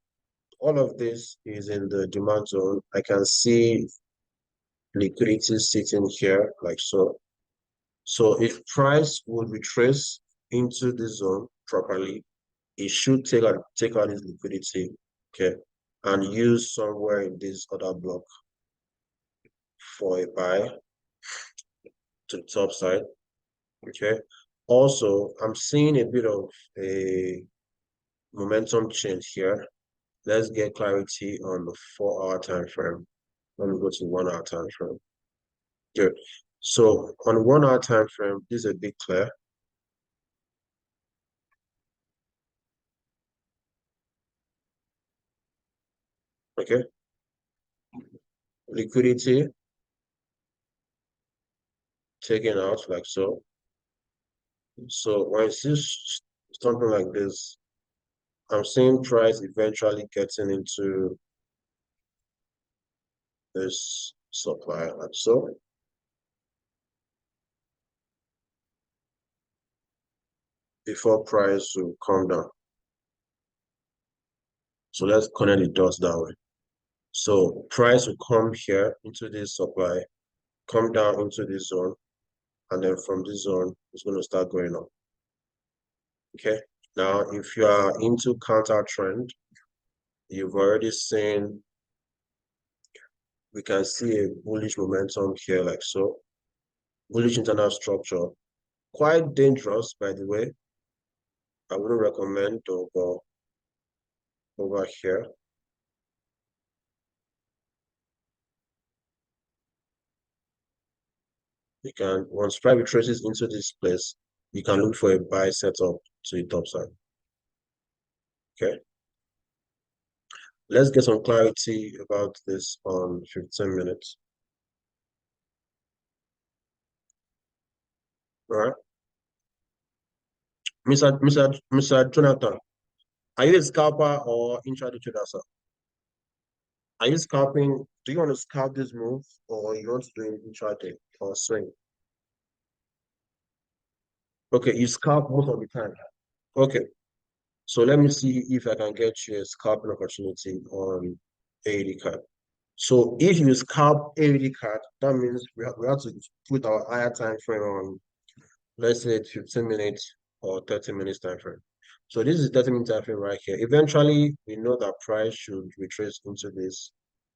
all of this is in the demand zone. I can see liquidity sitting here like so. So if price would retrace into the zone properly, it should take out this liquidity, okay, and use somewhere in this other block for a buy to the top side, okay. Also, I'm seeing a bit of a momentum change here. Let's get clarity on the 4-hour time frame. Let me go to 1-hour time frame. Good. So on 1-hour time frame, this is a bit clear. Okay. Liquidity taken out like so. So when I see something like this, I'm seeing price eventually getting into this supply like so. Before price will come down. So let's connect the dots that way. So price will come here into this supply, come down into this zone, and then from this zone, it's going to start going up. Okay. Now, if you are into counter trend, you've already seen, we can see a bullish momentum here like so. Bullish internal structure. Quite dangerous, by the way. I wouldn't recommend over here. You can, once price retraces into this place, you can look for a buy setup to the top side. Okay. Let's get some clarity about this on 15 minutes. All right. Mr. Jonathan, are you a scalper or intraday trader, sir? Are you scalping Do you want to scalp this move or you want to do it intraday or swing? Okay, you scalp most of the time. Okay, so let me see if I can get you a scalping opportunity on AD card. So if you scalp AD card, that means we have to put our higher time frame on, let's say 15 minutes or 30 minutes time frame. So this is 30-minute time frame right here. Eventually, we know that price should retrace into this.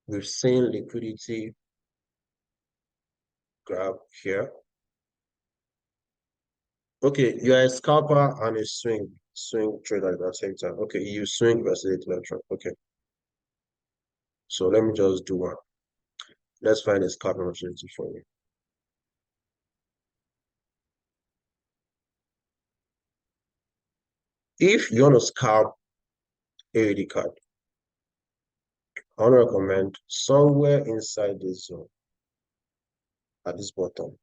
We've seen liquidity grab here. Okay, you're a scalper and a swing trader at the same time. Okay, you swing versus electron. Okay, so let me just do one. Let's find a scalping opportunity for you. If you want to scalp AD card, I want to recommend somewhere inside this zone at this bottom.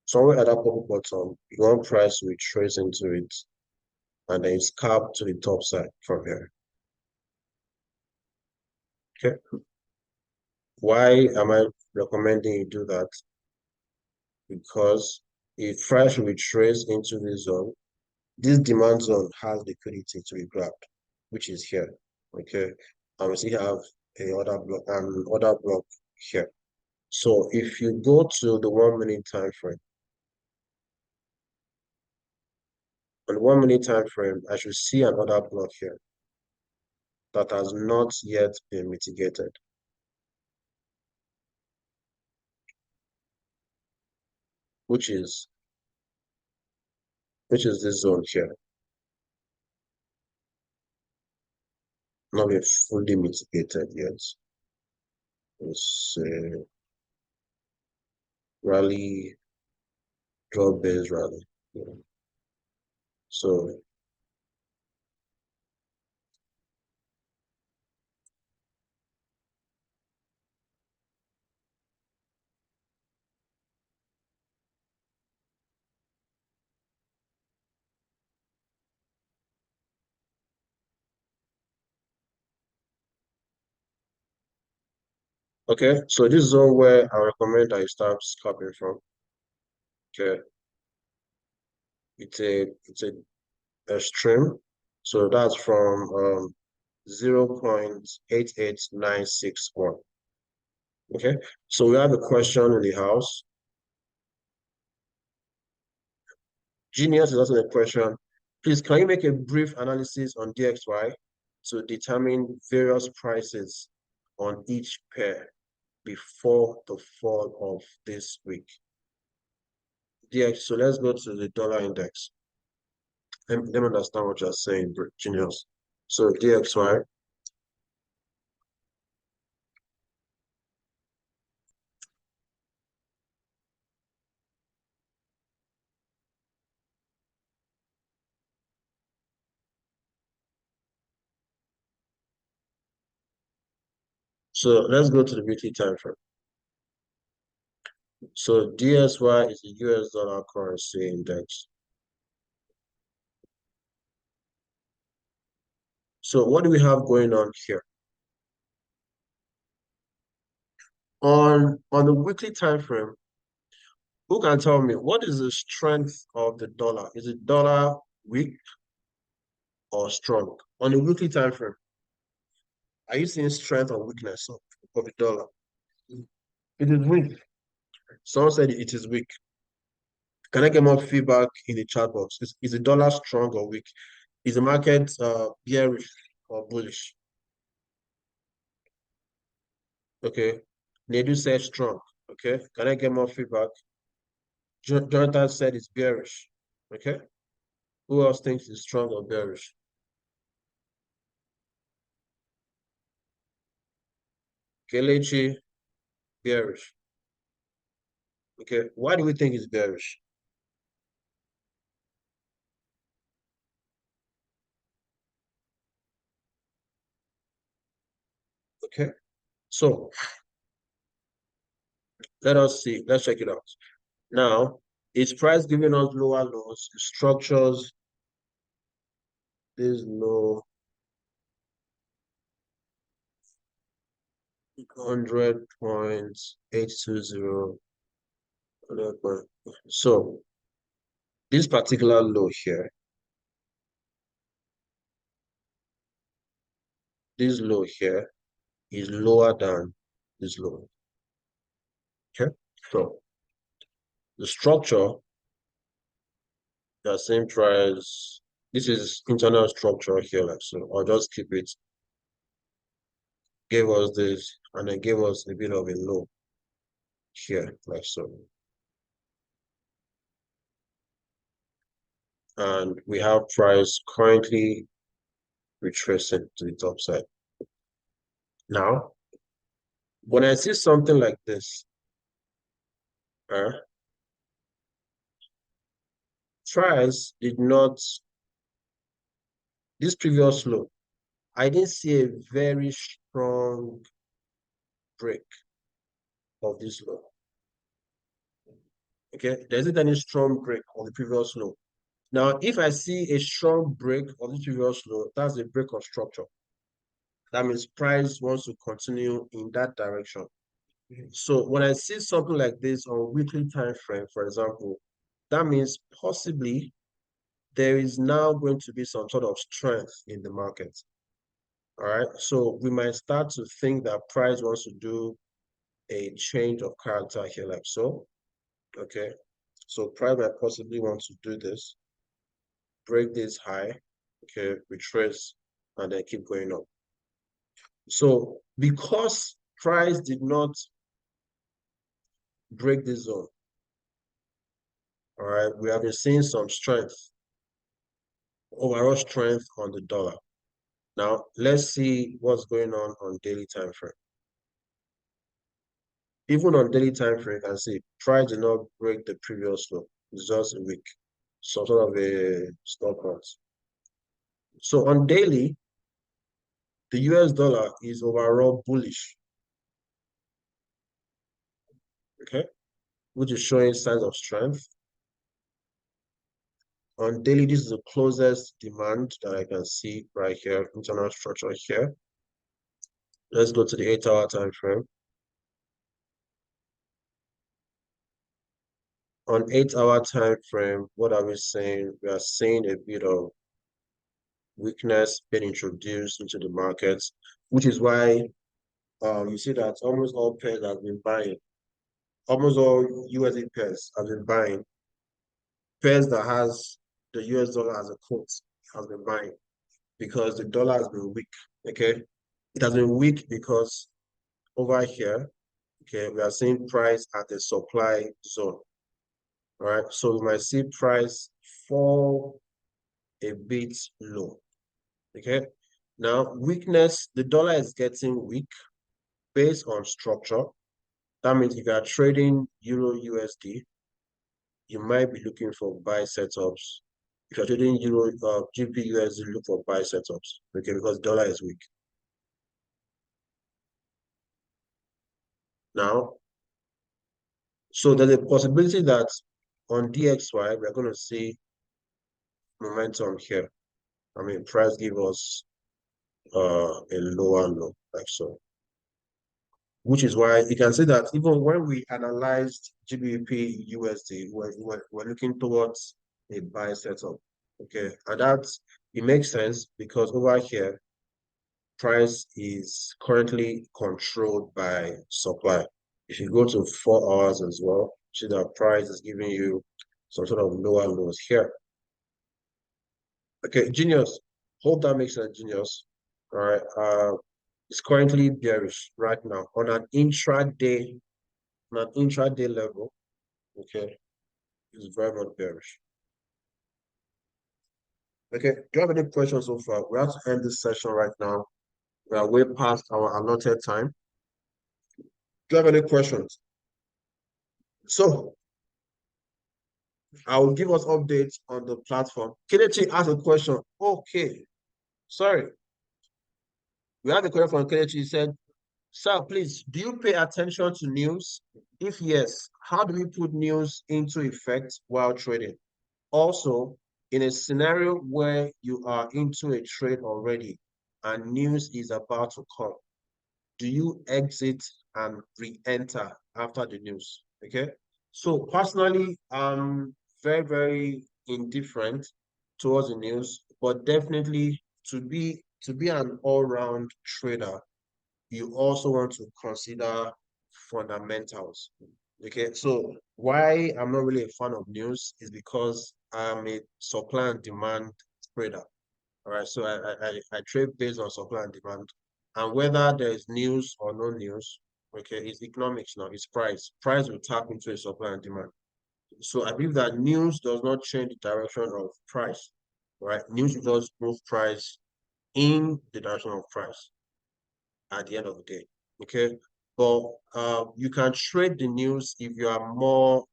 Somewhere at that purple bottom, you want price to retrace into it and then scalp to the top side from here. Okay. Why am I recommending you do that? Because if price retrace into this zone, this demand zone has liquidity to be grabbed, which is here. Okay. And we still have another block here. So if you go to the 1 minute time frame, on 1 minute time frame, I should see another block here that has not yet been mitigated, which is this zone here, not been fully mitigated yet. It's rally, drop base rally. Yeah. So okay, so this zone where I recommend that you start scalping from. Okay, it's a extreme. So that's from 0.88961. Okay, so we have a question in the house. Genius is asking a question. Please, can you make a brief analysis on DXY to determine various prices on each pair before the fall of this week? DX, so let's go to the dollar index. Let me understand what you're saying, Genius. So DXY, so let's go to the weekly time frame. So DSY is the US dollar currency index. So what do we have going on here? On the weekly time frame, who can tell me what is the strength of the dollar? Is it dollar weak or strong? On the weekly time frame, are you seeing strength or weakness of the dollar? It is weak. Someone said it is weak. Can I get more feedback in the chat box? Is the dollar strong or weak? Is the market bearish or bullish? Okay. Nedu said strong. Okay. Can I get more feedback? Jonathan said it's bearish. Okay. Who else thinks it's strong or bearish? Kelechi, bearish. Okay. Why do we think it's bearish? Okay. So let us see. Let's check it out. Now, is price giving us lower lows? Structures This low 100.820. So this particular low here, this low here is lower than this low. Okay, so the structure, the same price. This is internal structure here, like so. I'll just keep it. Gave us this, and then gave us a bit of a low here, like so. And we have price currently retracing to the top side. Now, when I see something like this, price did not, this previous low, I didn't see a very strong break of this low. Okay, there isn't any strong break of the previous low. Now, if I see a strong break of the previous low, that's a break of structure. That means price wants to continue in that direction. So when I see something like this on weekly time frame, for example, that means possibly there is now going to be some sort of strength in the market. All right. So we might start to think that price wants to do a change of character here, like so. Okay. So price might possibly want to do this, break this high, okay, retrace, and then keep going up. So because price did not break this zone, all right, we have been seeing some strength, overall strength on the dollar. Now, let's see what's going on daily time frame. Even on daily time frame, you can see price did not break the previous low. It's just a week, some sort of a stop loss. So on daily, the US dollar is overall bullish, okay, which is showing signs of strength. On daily, this is the closest demand that I can see right here, internal structure here. Let's go to the 8-hour time frame. On 8-hour time frame, what are we saying? We are seeing a bit of weakness being introduced into the markets, which is why you see that almost all pairs have been buying. Almost all USD pairs have been buying. Pairs that has the US dollar as a quote has been buying because the dollar has been weak. Okay, it has been weak because over here, okay, we are seeing price at the supply zone. All right, so we might see price fall a bit low. Okay, now weakness, the dollar is getting weak based on structure. That means if you are trading Euro USD, you might be looking for buy setups. If you're trading Euro GP USD, look for buy setups. Okay, because dollar is weak. Now, so there's a possibility that on DXY, we're going to see momentum here. I mean, price give us a lower low, like so. Which is why you can see that even when we analyzed GBP USD, we're looking towards a buy setup. Okay, and that it makes sense because over here, price is currently controlled by supply. If you go to 4 hours as well, see that price is giving you some sort of lower lows here. Okay, genius. Hope that makes sense, genius. All right. It's currently bearish right now on an intraday level. Okay, it's very much bearish. Okay, do you have any questions so far? We have to end this session right now. We are way past our allotted time. Do you have any questions? So I will give us updates on the platform. Kelechi asked a question. Okay, sorry. We have a question from Kelechi. He said, sir, please, do you pay attention to news? If yes, how do we put news into effect while trading? Also, In a scenario where you are into a trade already and news is about to come, do you exit and re-enter after the news? Okay. So personally, I'm very, very indifferent towards the news, but definitely to be an all-round trader, you also want to consider fundamentals. Okay, so why I'm not really a fan of news is because I'm a supply and demand trader. All right, so I trade based on supply and demand. And whether there is news or no news, okay, it's economics now, it's price. Price will tap into a supply and demand. So I believe that news does not change the direction of price, right? News does move price in the direction of price at the end of the day. Okay. But you can trade the news if you are more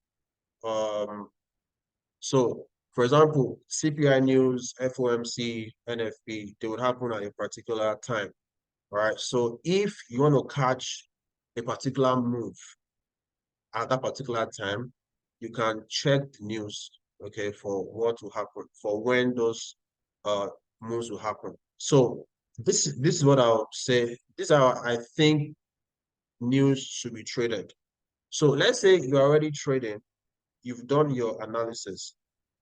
so for example, CPI news, FOMC, NFP, they would happen at a particular time. Right. So if you want to catch a particular move at that particular time, you can check the news, okay, for what will happen, for when those uh moves will happen. So this is what I'll say. This is how I think news should be traded. So let's say you're already trading, you've done your analysis,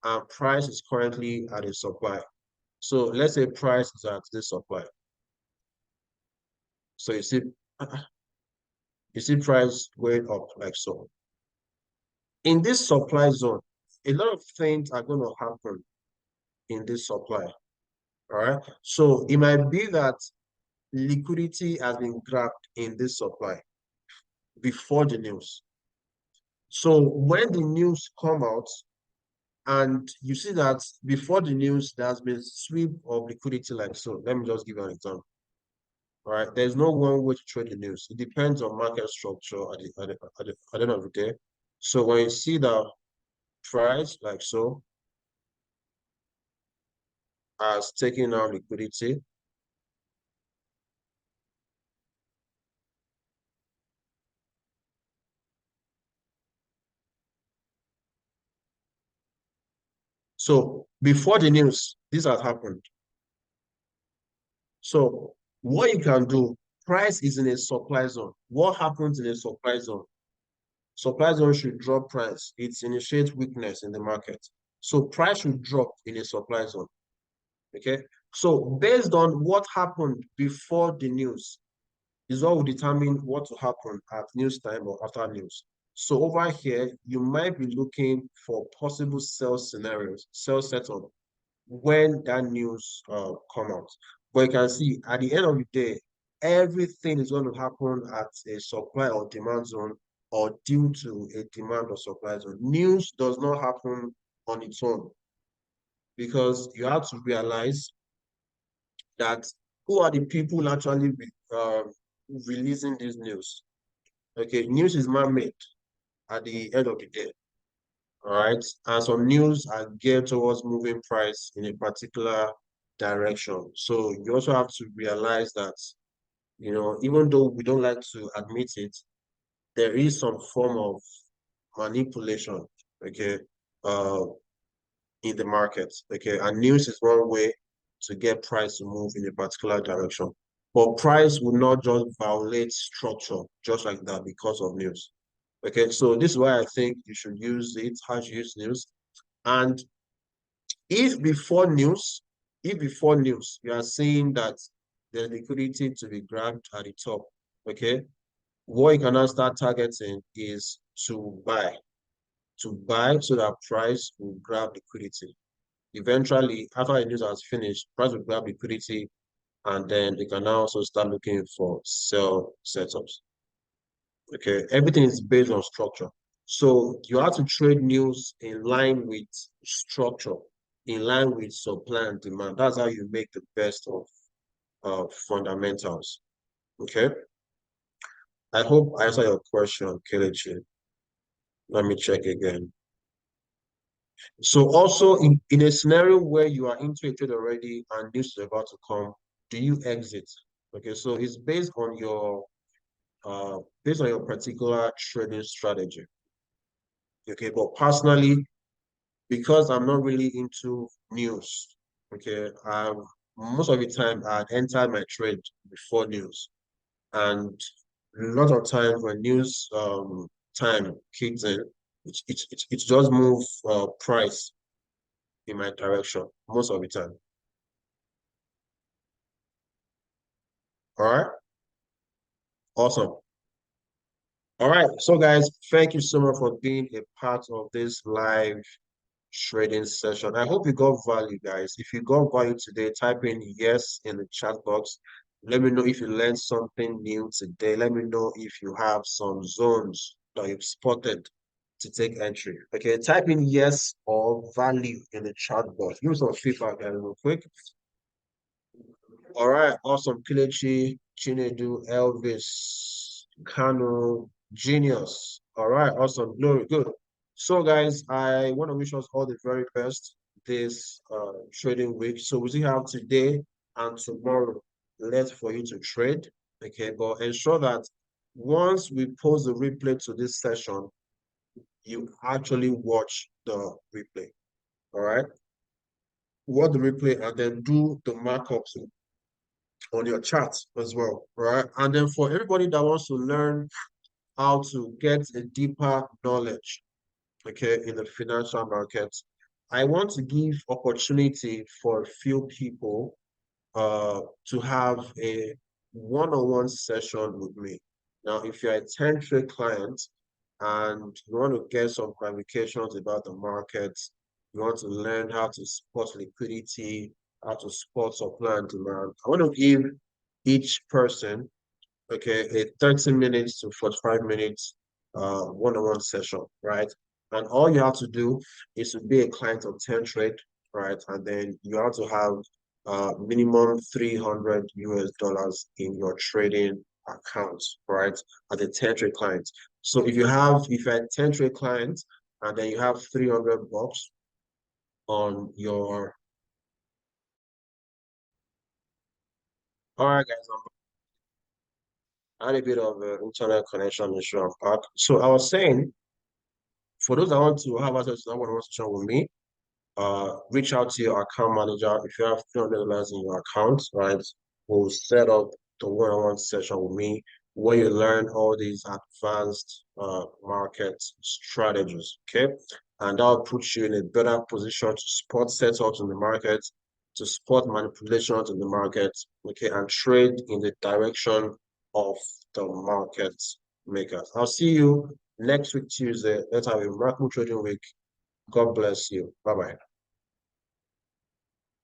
and price is currently at a supply. So let's say price is at this supply. So you see price going up like so. In this supply zone, a lot of things are going to happen in this supply. All right. So it might be that liquidity has been grabbed in this supply before the news. So when the news come out, and you see that before the news, there has been sweep of liquidity like so. Let me just give you an example. All right, there's no one way to trade the news. It depends on market structure at the end of the day. So when you see the price like so as taking out liquidity, so before the news, this has happened. So what you can do, price is in a supply zone. What happens in a supply zone? Supply zone should drop price. It initiates weakness in the market. So price should drop in a supply zone. Okay. So based on what happened before the news is what will determine what will happen at news time or after news. So over here, you might be looking for possible sell scenarios, sell setup when that news come out. But you can see at the end of the day, everything is going to happen at a supply or demand zone or due to a demand or supply zone. News does not happen on its own because you have to realize that who are the people actually releasing this news. Okay, news is man-made at the end of the day. All right. And some news are geared towards moving price in a particular direction. So you also have to realize that, even though we don't like to admit it, there is some form of manipulation, okay, uh, in the market. Okay. And news is one way to get price to move in a particular direction. But price will not just violate structure just like that because of news. Okay, so this is why I think you should use it, how to use news. And if before news, if before news, you are saying that there's liquidity to be grabbed at the top, okay, what you can now start targeting is to buy so that price will grab liquidity. Eventually, after the news has finished, price will grab liquidity, and then you can now also start looking for sell setups. Okay, everything is based on structure. So you have to trade news in line with structure, in line with supply and demand. That's how you make the best of fundamentals. Okay. I hope I answered your question, Kelechi. Let me check again. So also in a scenario where you are into a trade already and news is about to come, do you exit? Okay, so it's based on your particular trading strategy. Okay, but personally, because I'm not really into news. Okay, most of the time I enter my trade before news, and a lot of times when news time kicks in, it just move price in my direction most of the time. All right, awesome. All right, so guys, thank you so much for being a part of this live trading session. I hope you got value, guys. If you got value today, type in yes in the chat box. Let me know if you learned something new today. Let me know if you have some zones that you've spotted to take entry. Okay, type in yes or value in the chat box. Give me some feedback, guys, real quick. All right, awesome. Kelechi, Chinedu, Elvis, Kano, Genius. All right, awesome. Glory, good. So, guys, I want to wish us all the very best this trading week. So, we still have today and tomorrow left for you to trade. Okay, but ensure that once we post the replay to this session, you actually watch the replay. All right, watch the replay and then do the markups on your chat as well, right? And then for everybody that wants to learn how to get a deeper knowledge, okay, in the financial markets, I want to give opportunity for a few people to have a one-on-one session with me. Now, if you're a 10 trade client and you want to get some clarifications about the markets, you want to learn how to spot liquidity, how to spot supply and demand, I want to give each person, okay, a 30 minutes to 45 minutes one-on-one session, right? And all you have to do is to be a client of 10 trade, right? And then you have to have minimum 300 US dollars in your trading account, right? As a 10 trade client. So if you're a 10 trade client and then you have 300 bucks on your, all right, guys, I had a bit of internet connection issue on back. So I was saying, for those that want to have access to that one-on-one session with me, reach out to your account manager. If you have $300 in your account, right, we'll set up the one-on-one session with me where you learn all these advanced market strategies, okay? And that'll put you in a better position to spot setups in the market, to spot manipulations in the market, okay, and trade in the direction of the market makers. I'll see you next week, Tuesday. Let's have a macro trading week. God bless you. Bye bye.